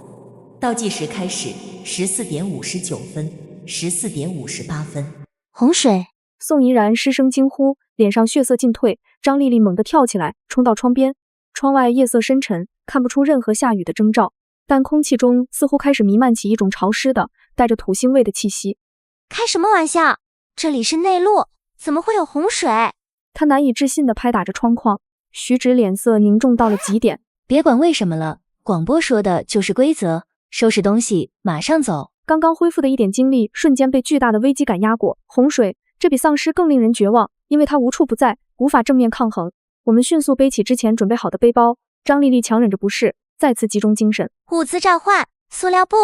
倒计时开始，14点59分，14点58分。洪水！宋怡然失声惊呼，脸上血色尽退。张丽丽猛地跳起来，冲到窗边。窗外夜色深沉，看不出任何下雨的征兆，但空气中似乎开始弥漫起一种潮湿的、带着土腥味的气息。开什么玩笑？这里是内陆，怎么会有洪水？他难以置信地拍打着窗框。徐芷脸色凝重到了极点。别管为什么了，广播说的就是规则，收拾东西，马上走。刚刚恢复的一点精力瞬间被巨大的危机感压过。洪水，这比丧尸更令人绝望，因为它无处不在，无法正面抗衡。我们迅速背起之前准备好的背包，张丽丽强忍着不适，再次集中精神。物资召唤，塑料布，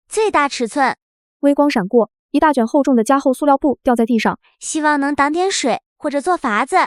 最大尺寸。微光闪过，一大卷厚重的加厚塑料布掉在地上，希望能挡点水或者做筏子。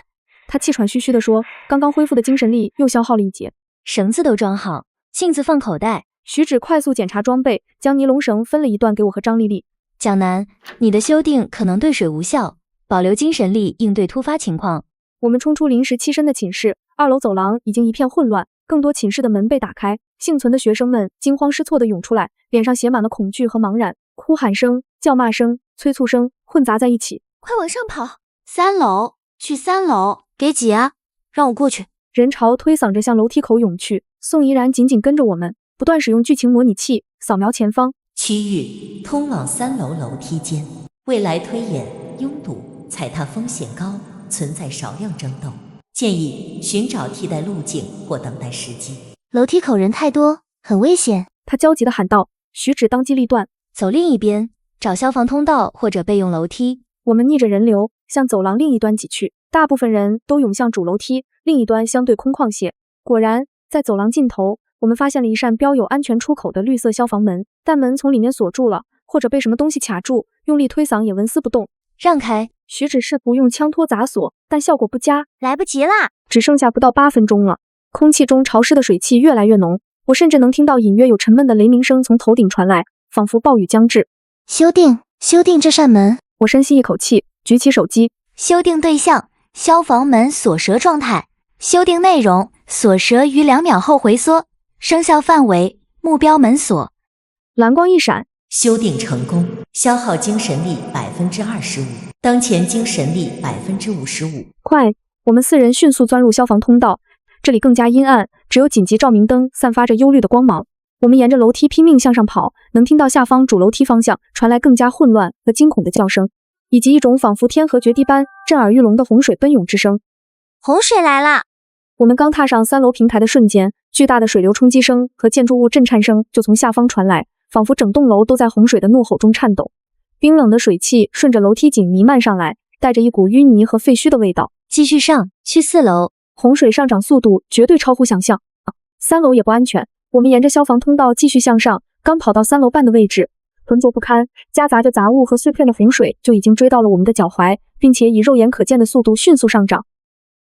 她气喘吁吁地说，刚刚恢复的精神力又消耗了一截。绳子都装好，镜子放口袋。徐芷快速检查装备，将尼龙绳分了一段给我和张丽丽。蒋楠，你的修订可能对水无效，保留精神力应对突发情况。我们冲出临时栖身的寝室，2楼走廊已经一片混乱，更多寝室的门被打开，幸存的学生们惊慌失措地涌出来，脸上写满了恐惧和茫然，哭喊声、叫骂声、催促声混杂在一起。快往上跑！3楼，去3楼，给挤啊！让我过去。人潮推搡着向楼梯口涌去，宋怡然紧紧跟着我们，不断使用剧情模拟器扫描前方区域，通往3楼楼梯间。未来推演拥堵，踩踏风险高，存在少量争斗，建议寻找替代路径或等待时机。楼梯口人太多，很危险。他焦急地喊道。徐芷当机立断，走另一边，找消防通道或者备用楼梯。我们逆着人流向走廊另一端挤去，大部分人都涌向主楼梯，另一端相对空旷些。果然，在走廊尽头，我们发现了一扇标有安全出口的绿色消防门，但门从里面锁住了，或者被什么东西卡住，用力推搡也纹丝不动。让开！徐芷试图用枪托砸锁，但效果不佳。来不及啦！只剩下不到8分钟了，空气中潮湿的水汽越来越浓，我甚至能听到隐约有沉闷的雷鸣声从头顶传来，仿佛暴雨将至。修订这扇门。我深吸一口气，举起手机。修订对象：消防门锁舌状态。修订内容：锁舌于2秒后回缩。生效范围：目标门锁。蓝光一闪，修订成功，消耗精神力25%，当前精神力55%。快！我们4人迅速钻入消防通道，这里更加阴暗，只有紧急照明灯散发着幽绿的光芒。我们沿着楼梯拼命向上跑，能听到下方主楼梯方向传来更加混乱和惊恐的叫声，以及一种仿佛天河决堤般震耳欲聋的洪水奔涌之声。洪水来了！我们刚踏上3楼平台的瞬间，巨大的水流冲击声和建筑物震颤声就从下方传来，仿佛整栋楼都在洪水的怒吼中颤抖。冰冷的水汽顺着楼梯井弥漫上来，带着一股淤泥和废墟的味道。继续上去4楼。洪水上涨速度绝对超乎想象，3楼也不安全。我们沿着消防通道继续向上，刚跑到3楼半的位置，浑浊不堪、夹杂着杂物和碎片的洪水就已经追到了我们的脚踝，并且以肉眼可见的速度迅速上涨。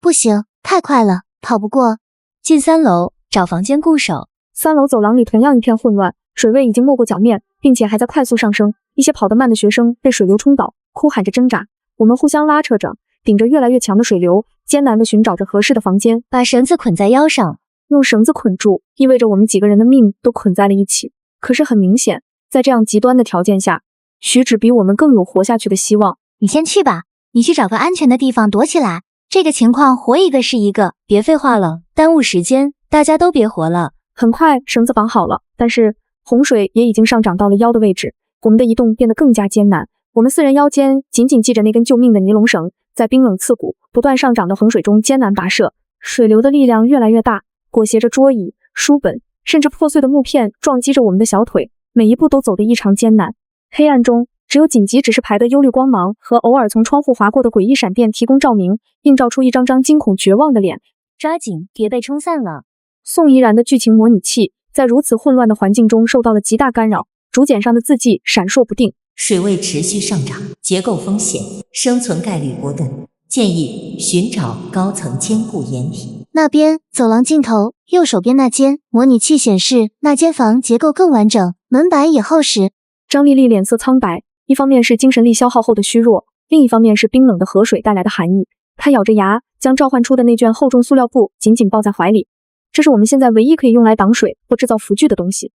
不行，太快了，跑不过。进3楼，找房间固守。3楼走廊里同样一片混乱，水位已经没过脚面，并且还在快速上升。一些跑得慢的学生被水流冲倒，哭喊着挣扎。我们互相拉扯着，顶着越来越强的水流，艰难地寻找着合适的房间。把绳子捆在腰上。用绳子捆住，意味着我们几个人的命都捆在了一起。可是很明显，在这样极端的条件下，徐芷比我们更有活下去的希望。你先去吧，你去找个安全的地方躲起来。这个情况活一个是一个。别废话了，耽误时间，大家都别活了。很快绳子绑好了，但是洪水也已经上涨到了腰的位置，我们的移动变得更加艰难。我们4人腰间紧紧系着那根救命的尼龙绳，在冰冷刺骨、不断上涨的洪水中艰难跋涉。水流的力量越来越大，裹挟着桌椅、书本，甚至破碎的木片撞击着我们的小腿，每一步都走得异常艰难。黑暗中，只有紧急指示牌的幽绿光芒和偶尔从窗户划过的诡异闪电提供照明，映照出一张张惊恐绝望的脸。抓紧，别被冲散了。宋怡然的剧情模拟器在如此混乱的环境中受到了极大干扰，竹简上的字迹闪烁不定。水位持续上涨，结构风险，生存概率不等，建议寻找高层坚固掩体。那边走廊尽头右手边那间，模拟器显示那间房结构更完整，门板也厚实。张丽丽脸色苍白，一方面是精神力消耗后的虚弱，另一方面是冰冷的河水带来的寒意。她咬着牙，将召唤出的那卷厚重塑料布紧紧抱在怀里。这是我们现在唯一可以用来挡水或制造浮具的东西。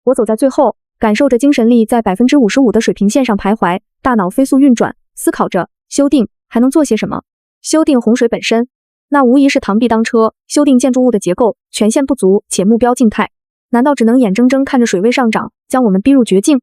我走在最后，感受着精神力在55%的水平线上徘徊，大脑飞速运转，思考着修订还能做些什么。修订洪水本身，那无疑是螳臂当车；修订建筑物的结构，权限不足且目标静态。难道只能眼睁睁看着水位上涨，将我们逼入绝境？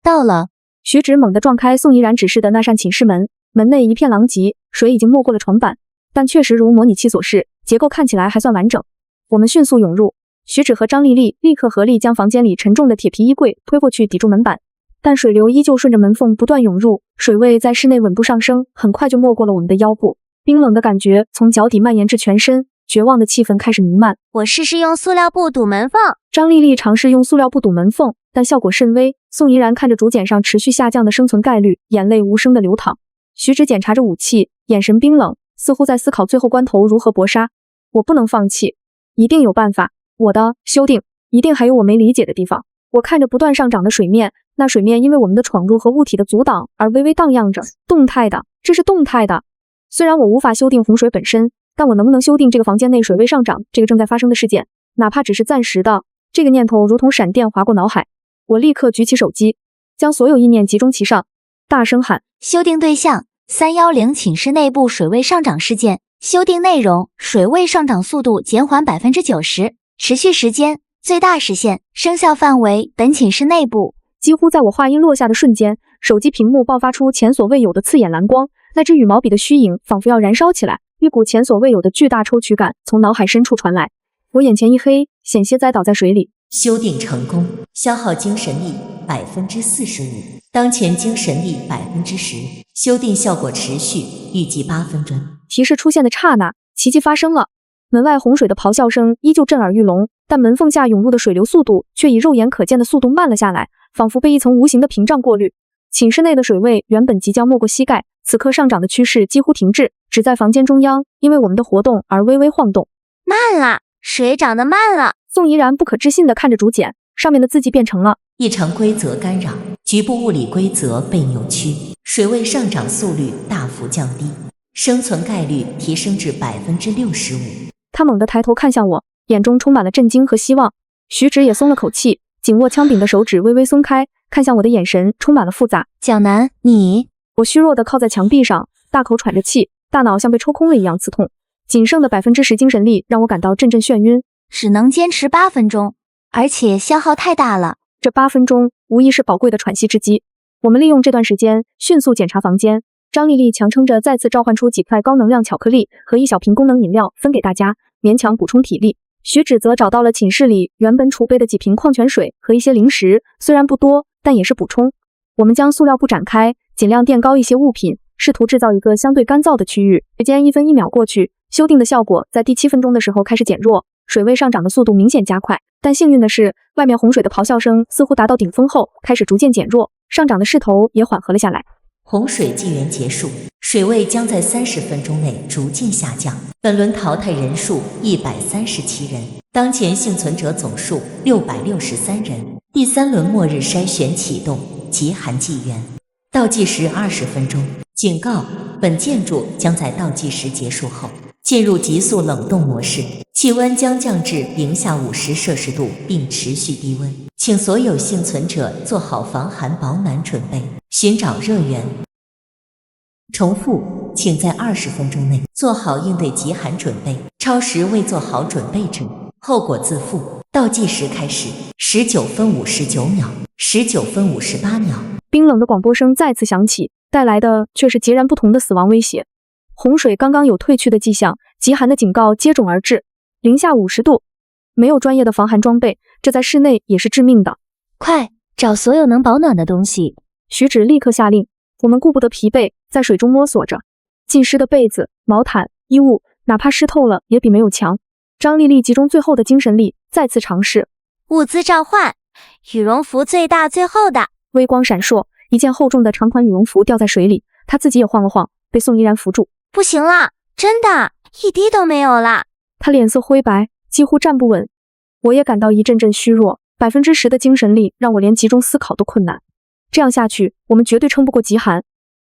到了。徐芷猛地撞开宋怡然指示的那扇寝室门，门内一片狼藉，水已经没过了床板，但确实如模拟器所示，结构看起来还算完整。我们迅速涌入，徐芷和张丽丽立刻合力将房间里沉重的铁皮衣柜推过去抵住门板，但水流依旧顺着门缝不断涌入，水位在室内稳步上升，很快就没过了我们的腰部。冰冷的感觉从脚底蔓延至全身，绝望的气氛开始弥漫。我试试用塑料布堵门缝。张丽丽尝试用塑料布堵门缝，但效果甚微。宋怡然看着竹简上持续下降的生存概率，眼泪无声的流淌。徐芷检查着武器，眼神冰冷，似乎在思考最后关头如何搏杀。我不能放弃，一定有办法。我的修订一定还有我没理解的地方。我看着不断上涨的水面，那水面因为我们的闯入和物体的阻挡而微微荡漾着，动态的，这是动态的。虽然我无法修订洪水本身，但我能不能修订这个房间内水位上涨这个正在发生的事件，哪怕只是暂时的？这个念头如同闪电划过脑海，我立刻举起手机，将所有意念集中其上，大声喊：修订对象310寝室内部水位上涨事件，修订内容水位上涨速度减缓90%，持续时间最大时限，生效范围本寝室内部。几乎在我话音落下的瞬间，手机屏幕爆发出前所未有的刺眼蓝光，那只羽毛笔的虚影仿佛要燃烧起来，一股前所未有的巨大抽取感从脑海深处传来，我眼前一黑，险些栽倒在水里。修订成功，消耗精神力45%，当前精神力10%，修订效果持续，预计8分钟。提示出现的刹那，奇迹发生了。门外洪水的咆哮声依旧震耳欲聋，但门缝下涌入的水流速度却以肉眼可见的速度慢了下来，仿佛被一层无形的屏障过滤。寝室内的水位原本即将没过膝盖，此刻上涨的趋势几乎停滞，只在房间中央因为我们的活动而微微晃动。慢了，水涨得慢了。宋怡然不可置信地看着竹简，上面的字迹变成了异常规则干扰，局部物理规则被扭曲，水位上涨速率大幅降低，生存概率提升至65%。他猛地抬头看向我，眼中充满了震惊和希望。徐芷也松了口气，紧握枪柄的手指微微松开，看向我的眼神充满了复杂。蒋楠，你……我虚弱地靠在墙壁上，大口喘着气，大脑像被抽空了一样刺痛。仅剩的10%精神力让我感到阵阵眩晕。只能坚持8分钟，而且消耗太大了。这8分钟无疑是宝贵的喘息之机。我们利用这段时间迅速检查房间。张丽丽强撑着再次召唤出几块高能量巧克力和一小瓶功能饮料分给大家，勉强补充体力。徐芷则找到了寝室里原本储备的几瓶矿泉水和一些零食，虽然不多，但也是补充。我们将塑料布展开，尽量垫高一些物品，试图制造一个相对干燥的区域。时间1分1秒过去，修订的效果在第7分钟的时候开始减弱，水位上涨的速度明显加快。但幸运的是，外面洪水的咆哮声似乎达到顶峰后开始逐渐减弱，上涨的势头也缓和了下来。洪水纪元结束，水位将在30分钟内逐渐下降。本轮淘汰人数137人，当前幸存者总数663人。第3轮末日筛选启动，极寒纪元。倒计时20分钟。警告：本建筑将在倒计时结束后进入急速冷冻模式，气温将降至-50°C并持续低温。请所有幸存者做好防寒保暖准备，寻找热源。重复，请在20分钟内做好应对极寒准备，超时未做好准备者，后果自负。倒计时开始，19分59秒，19分58秒。冰冷的广播声再次响起，带来的却是截然不同的死亡威胁。洪水刚刚有退去的迹象，极寒的警告接踵而至，-50°，没有专业的防寒装备，这在室内也是致命的。快找所有能保暖的东西！徐芷立刻下令。我们顾不得疲惫，在水中摸索着，浸湿的被子、毛毯、衣物，哪怕湿透了也比没有强。张丽丽集中最后的精神力，再次尝试物资召唤，羽绒服最大最厚的。微光闪烁，一件厚重的长款羽绒服掉在水里，她自己也晃了晃，被宋怡然扶住。不行了，真的，一滴都没有了。她脸色灰白，几乎站不稳。我也感到一阵阵虚弱，10%的精神力让我连集中思考都困难。这样下去，我们绝对撑不过极寒。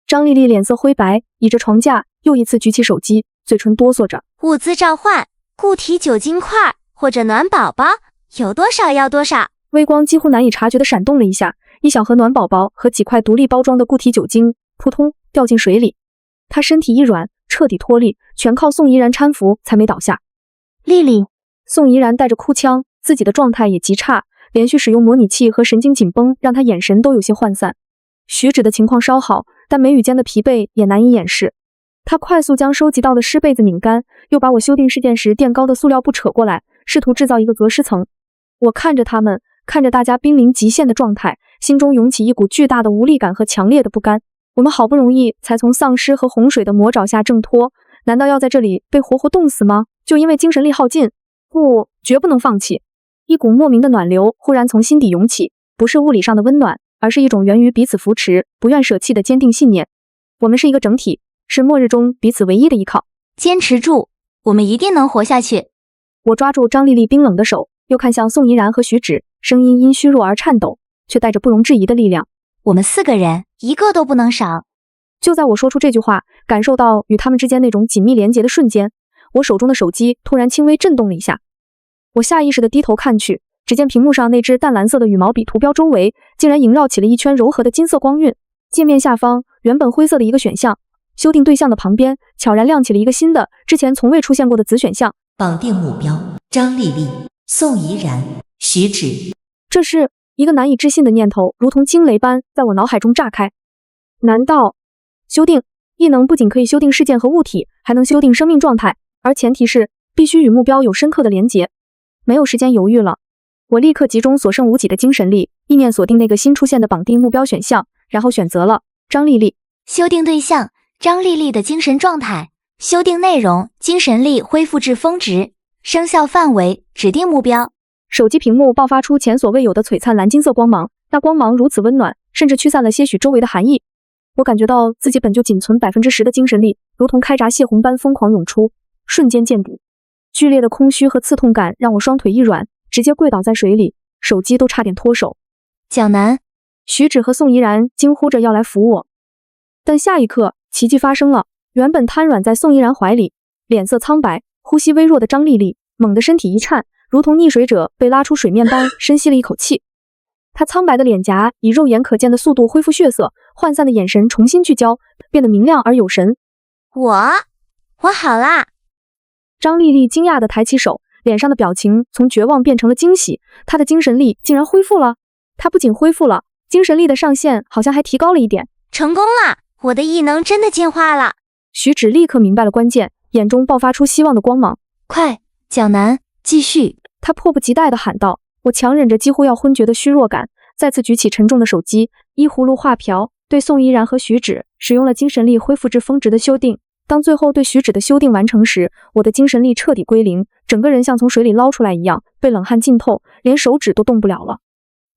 张丽丽脸色灰白，倚着床架，又一次举起手机，嘴唇哆嗦着。物资召唤，固体酒精块或者暖宝宝，有多少要多少。微光几乎难以察觉地闪动了一下，一小盒暖宝宝和几块独立包装的固体酒精扑通掉进水里。她身体一软，彻底脱力，全靠宋怡然搀扶才没倒下。丽丽，宋怡然带着哭腔，自己的状态也极差，连续使用模拟器和神经紧绷让她眼神都有些涣散。徐芷的情况稍好，但眉宇间的疲惫也难以掩饰。他快速将收集到的湿被子拧干，又把我修订事件时垫高的塑料布扯过来，试图制造一个隔湿层。我看着他们，看着大家濒临极限的状态，心中涌起一股巨大的无力感和强烈的不甘。我们好不容易才从丧尸和洪水的魔爪下挣脱，难道要在这里被活活冻死吗？就因为精神力耗尽？不，绝不能放弃。一股莫名的暖流忽然从心底涌起，不是物理上的温暖，而是一种源于彼此扶持、不愿舍弃的坚定信念。我们是一个整体，是末日中彼此唯一的依靠。坚持住，我们一定能活下去。我抓住张丽丽冰冷的手，又看向宋怡然和徐芷，声音因虚弱而颤抖，却带着不容置疑的力量。我们4个人，一个都不能少。就在我说出这句话，感受到与他们之间那种紧密连结的瞬间，我手中的手机突然轻微震动了一下。我下意识地低头看去，只见屏幕上那只淡蓝色的羽毛笔图标周围竟然萦绕起了一圈柔和的金色光晕。界面下方原本灰色的一个选项，修订对象的旁边悄然亮起了一个新的、之前从未出现过的子选项。绑定目标：张丽丽、宋怡然、徐芷。这是一个难以置信的念头，如同惊雷般在我脑海中炸开。难道修订异能不仅可以修订事件和物体，还能修订生命状态，而前提是必须与目标有深刻的连结。没有时间犹豫了，我立刻集中所剩无几的精神力，意念锁定那个新出现的绑定目标选项，然后选择了张丽丽。修订对象：张丽丽的精神状态。修订内容：精神力恢复至峰值。生效范围：指定目标。手机屏幕爆发出前所未有的璀璨蓝金色光芒，那光芒如此温暖，甚至驱散了些许周围的寒意。我感觉到自己本就仅存10%的精神力，如同开闸泄洪般疯狂涌出，瞬间见底。剧烈的空虚和刺痛感让我双腿一软，直接跪倒在水里，手机都差点脱手。蒋楠、徐芷和宋怡然惊呼着要来扶我，但下一刻奇迹发生了。原本瘫软在宋怡然怀里，脸色苍白、呼吸微弱的张丽丽猛地身体一颤，如同溺水者被拉出水面般深吸了一口气。她苍白的脸颊以肉眼可见的速度恢复血色，涣散的眼神重新聚焦，变得明亮而有神。我好啦！张丽丽惊讶地抬起手，脸上的表情从绝望变成了惊喜。她的精神力竟然恢复了。她不仅恢复了，精神力的上限好像还提高了一点。成功了！我的异能真的进化了！徐芷立刻明白了关键，眼中爆发出希望的光芒。快，蒋楠，继续！她迫不及待地喊道。我强忍着几乎要昏厥的虚弱感，再次举起沉重的手机，依葫芦画瓢，对宋怡然和徐芷使用了精神力恢复至峰值的修订。当最后对徐芷的修订完成时，我的精神力彻底归零，整个人像从水里捞出来一样，被冷汗浸透，连手指都动不了了。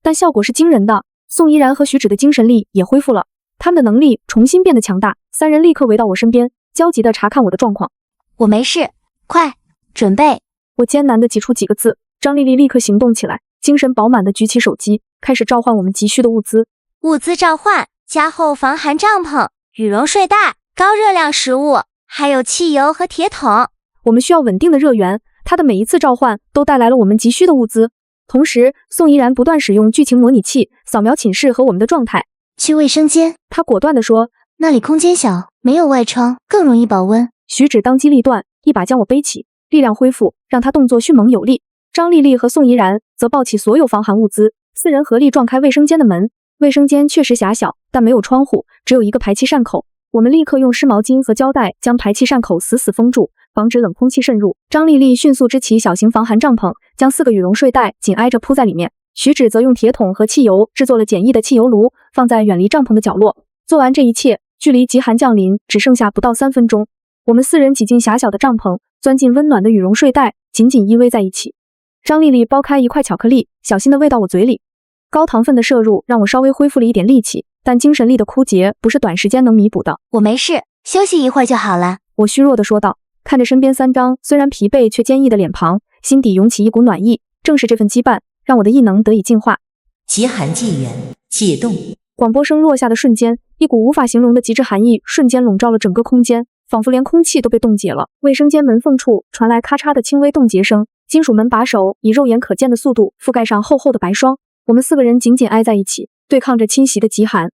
但效果是惊人的，宋怡然和徐芷的精神力也恢复了，他们的能力重新变得强大。3人立刻围到我身边，焦急地查看我的状况。我没事，快准备！我艰难地挤出几个字。张丽丽立刻行动起来，精神饱满地举起手机，开始召唤我们急需的物资。物资召唤：加厚防寒帐篷、羽绒睡袋、高热量食物，还有汽油和铁桶。我们需要稳定的热源，它的每一次召唤都带来了我们急需的物资。同时，宋怡然不断使用剧情模拟器扫描寝室和我们的状态。去卫生间，他果断地说，那里空间小，没有外窗，更容易保温。徐芷当机立断，一把将我背起，力量恢复，让他动作迅猛有力。张丽丽和宋怡然则抱起所有防寒物资，4人合力撞开卫生间的门。卫生间确实狭小，但没有窗户，只有一个排气扇口。我们立刻用湿毛巾和胶带将排气扇口死死封住，防止冷空气渗入。张丽丽迅速支起小型防寒帐篷，将4个羽绒睡袋紧挨着铺在里面。徐芷则用铁桶和汽油制作了简易的汽油炉，放在远离帐篷的角落。做完这一切，距离极寒降临只剩下不到3分钟。我们4人挤进狭小的帐篷，钻进温暖的羽绒睡袋，紧紧依偎在一起。张丽丽剥开一块巧克力，小心地喂到我嘴里。高糖分的摄入让我稍微恢复了一点力气，但精神力的枯竭不是短时间能弥补的。我没事，休息一会儿就好了。我虚弱地说道，看着身边3张虽然疲惫却坚毅的脸庞，心底涌起一股暖意。正是这份羁绊，让我的异能得以进化。极寒纪元启动。广播声落下的瞬间，一股无法形容的极致寒意瞬间笼罩了整个空间，仿佛连空气都被冻结了。卫生间门缝处传来咔嚓的轻微冻结声，金属门把手以肉眼可见的速度覆盖上厚厚的白霜。我们4个人紧紧挨在一起，对抗着侵袭的极寒。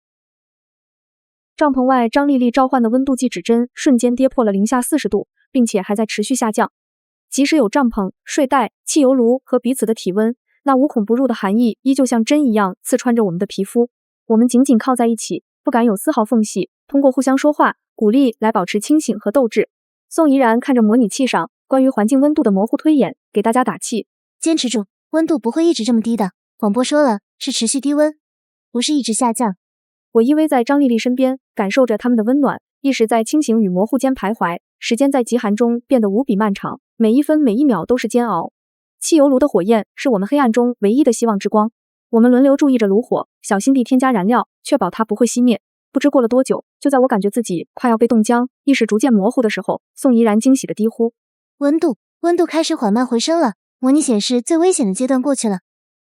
帐篷外，张丽丽召唤的温度计指针瞬间跌破了-40度，并且还在持续下降。即使有帐篷、睡袋、汽油炉和彼此的体温，那无孔不入的寒意依旧像针一样刺穿着我们的皮肤。我们紧紧靠在一起，不敢有丝毫缝隙，通过互相说话，鼓励来保持清醒和斗志。宋怡然看着模拟器上关于环境温度的模糊推演，给大家打气：坚持住，温度不会一直这么低的。广播说了，是持续低温，不是一直下降。我依偎在张丽丽身边，感受着他们的温暖，意识在清醒与模糊间徘徊，时间在极寒中变得无比漫长，每一分每一秒都是煎熬。汽油炉的火焰是我们黑暗中唯一的希望之光，我们轮流注意着炉火，小心地添加燃料，确保它不会熄灭。不知过了多久，就在我感觉自己快要被冻僵，意识逐渐模糊的时候，宋怡然惊喜地低呼：温度开始缓慢回升了，模拟显示最危险的阶段过去了。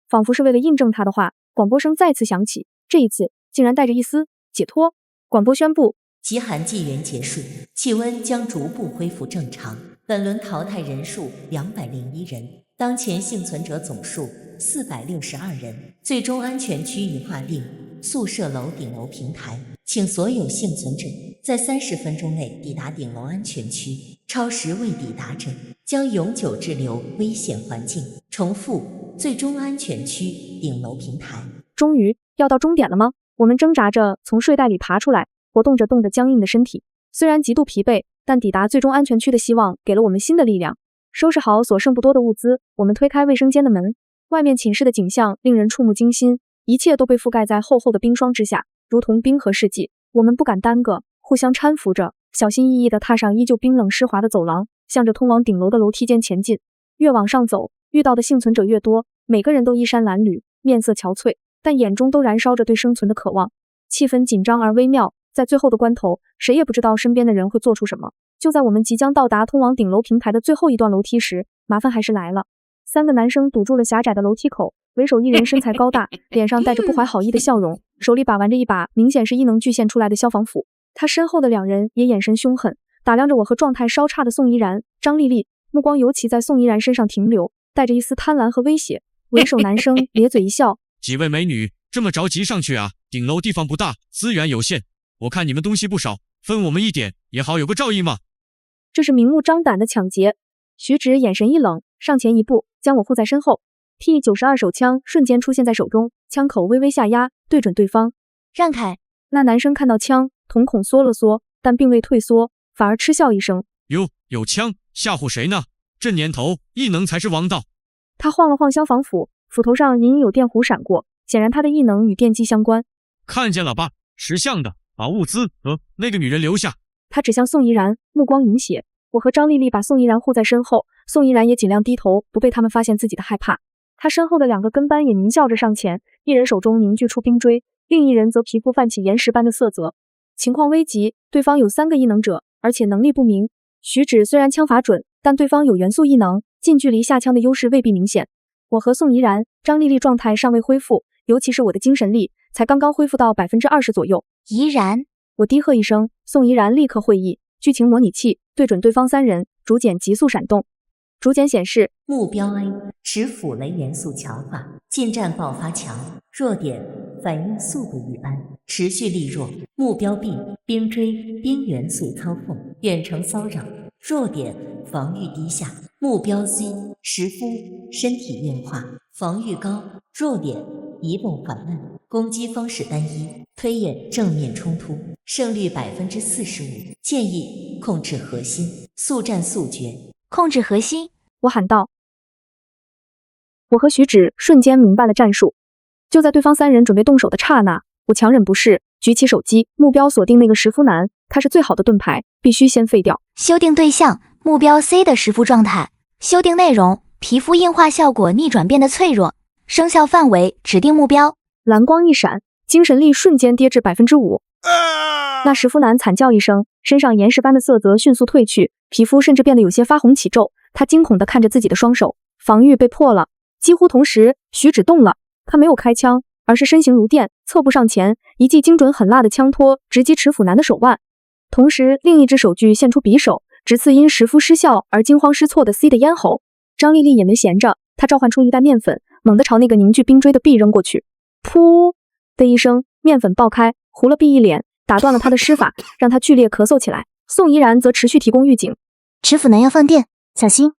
仿佛是为了印证他的话，广播声再次响起，这一次竟然带着一丝解脱。广播宣布，极寒纪元结束，气温将逐步恢复正常。本轮淘汰人数201人，当前幸存者总数462人。最终安全区域划定宿舍楼顶楼平台，请所有幸存者在30分钟内抵达顶楼安全区，超时未抵达者将永久滞留危险环境。重复，最终安全区顶楼平台。终于要到终点了吗？我们挣扎着从睡袋里爬出来，活动着冻得僵硬的身体。虽然极度疲惫，但抵达最终安全区的希望给了我们新的力量。收拾好所剩不多的物资，我们推开卫生间的门。外面寝室的景象令人触目惊心，一切都被覆盖在厚厚的冰霜之下，如同冰河世纪。我们不敢耽搁，互相搀扶着，小心翼翼地踏上依旧冰冷湿滑的走廊，向着通往顶楼的楼梯间前进。越往上走，遇到的幸存者越多，每个人都衣衫褴褛，面色憔悴，但眼中都燃烧着对生存的渴望。气氛紧张而微妙，在最后的关头，谁也不知道身边的人会做出什么。就在我们即将到达通往顶楼平台的最后一段楼梯时，麻烦还是来了。3个男生堵住了狭窄的楼梯口，为首一人身材高大，脸上带着不怀好意的笑容，手里把玩着一把明显是异能巨献出来的消防斧。他身后的2人也眼神凶狠，打量着我和状态稍差的宋怡然、张丽丽，目光尤其在宋怡然身上停留，带着一丝贪婪和威胁。为首男生咧嘴一笑：几位美女，这么着急上去啊？顶楼地方不大，资源有限，我看你们东西不少，分我们一点也好有个照应嘛。这是明目张胆的抢劫。徐芷眼神一冷，上前一步，将我护在身后。T92手枪瞬间出现在手中，枪口微微下压，对准对方。让开！那男生看到枪，瞳孔缩了缩，但并未退缩，反而嗤笑一声：哟，有枪吓唬谁呢？这年头异能才是王道。他晃了晃消防斧，斧头上隐隐有电弧闪过，显然他的异能与电击相关。看见了吧，识相的把物资和那个女人留下。他指向宋怡然，目光淫邪。我和张丽丽把宋怡然护在身后，宋怡然也尽量低头，不被他们发现自己的害怕。他身后的2个跟班也狞笑着上前，一人手中凝聚出冰锥，另一人则皮肤泛起岩石般的色泽。情况危急，对方有3个异能者，而且能力不明。徐芷虽然枪法准，但对方有元素异能，近距离下枪的优势未必明显。我和宋怡然、张丽丽状态尚未恢复，尤其是我的精神力才刚刚恢复到20%左右。怡然，我低喝一声，宋怡然立刻会意，剧情模拟器对准对方3人，竹简急速闪动。竹简显示目标 A 持斧雷元素强化，近战爆发强，弱点反应速度一般，持续力弱。目标 B 冰锥冰元素操控，远程骚扰，弱点防御低下。目标 C 石夫身体运化，防御高，弱点移动缓慢，攻击方式单一，推演正面冲突，胜率45%。建议控制核心，速战速决。控制核心！我喊道。我和徐芷瞬间明白了战术。就在对方3人准备动手的刹那，我强忍不适，举起手机，目标锁定那个石夫男，他是最好的盾牌，必须先废掉。修订对象：目标 C 的石夫状态。修订内容：皮肤硬化效果逆转变得脆弱。生效范围：指定目标。蓝光一闪，精神力瞬间跌至5%。那石夫男惨叫一声，身上岩石般的色泽迅速褪去，皮肤甚至变得有些发红起皱。他惊恐地看着自己的双手，防御被破了。几乎同时，徐芷动了，他没有开枪，而是身形如电，侧步上前，一记精准狠辣的枪托直击持斧男的手腕，同时另一只手具现出匕首，直刺因石夫失效而惊慌失措的 C 的咽喉。张丽丽也没闲着，她召唤出一袋面粉，猛地朝那个凝聚冰锥的 B 扔过去。噗的一声，面粉爆开，糊了 B 一脸，打断了他的施法，让他剧烈咳嗽起来。宋怡然则持续提供预警，持斧男要放电，小心。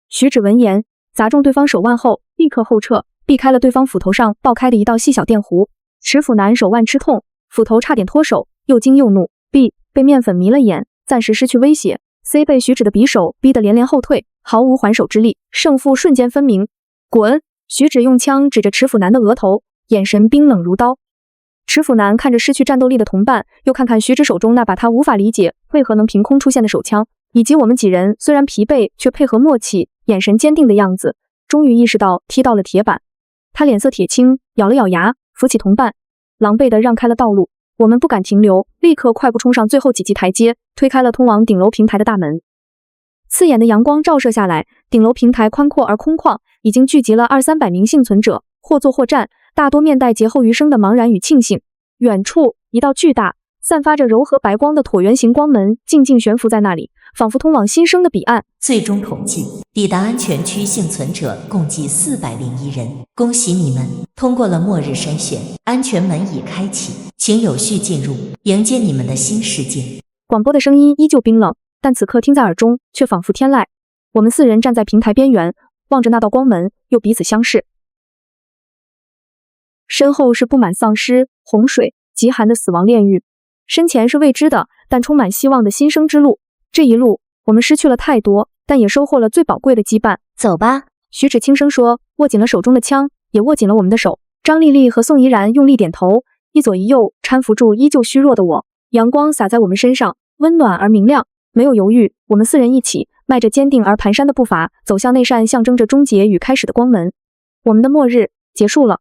徐芷闻言，砸中对方手腕后立刻后撤，避开了对方斧头上爆开的一道细小电弧。持斧男手腕吃痛，斧头差点脱手，又惊又怒。B 被面粉迷了眼，暂时失去威胁。C 被徐芷的匕首逼得连连后退，毫无还手之力，胜负瞬间分明。滚！徐芷用枪指着池府南的额头，眼神冰冷如刀。池府南看着失去战斗力的同伴，又看看徐芷手中那把他无法理解为何能凭空出现的手枪，以及我们几人虽然疲惫却配合默契、眼神坚定的样子，终于意识到踢到了铁板。他脸色铁青，咬了咬牙，扶起同伴，狼狈地让开了道路。我们不敢停留，立刻快步冲上最后几级台阶，推开了通往顶楼平台的大门。刺眼的阳光照射下来，顶楼平台宽阔而空旷，已经聚集了200-300名幸存者，或坐或站，大多面带劫后余生的茫然与庆幸。远处，一道巨大、散发着柔和白光的椭圆形光门静静悬浮在那里，仿佛通往新生的彼岸。最终统计，抵达安全区幸存者共计401人。恭喜你们通过了末日筛选，安全门已开启，请有序进入，迎接你们的新世界。广播的声音依旧冰冷，但此刻听在耳中却仿佛天籁。我们4人站在平台边缘，望着那道光门，又彼此相视。身后是布满丧尸、洪水、极寒的死亡炼狱，身前是未知的但充满希望的新生之路。这一路，我们失去了太多，但也收获了最宝贵的羁绊。走吧，徐芷轻声说，握紧了手中的枪，也握紧了我们的手。张丽丽和宋怡然用力点头，一左一右搀扶住依旧虚弱的我。阳光洒在我们身上，温暖而明亮。没有犹豫，我们4人一起迈着坚定而蹒跚的步伐，走向那扇象征着终结与开始的光门。我们的末日结束了。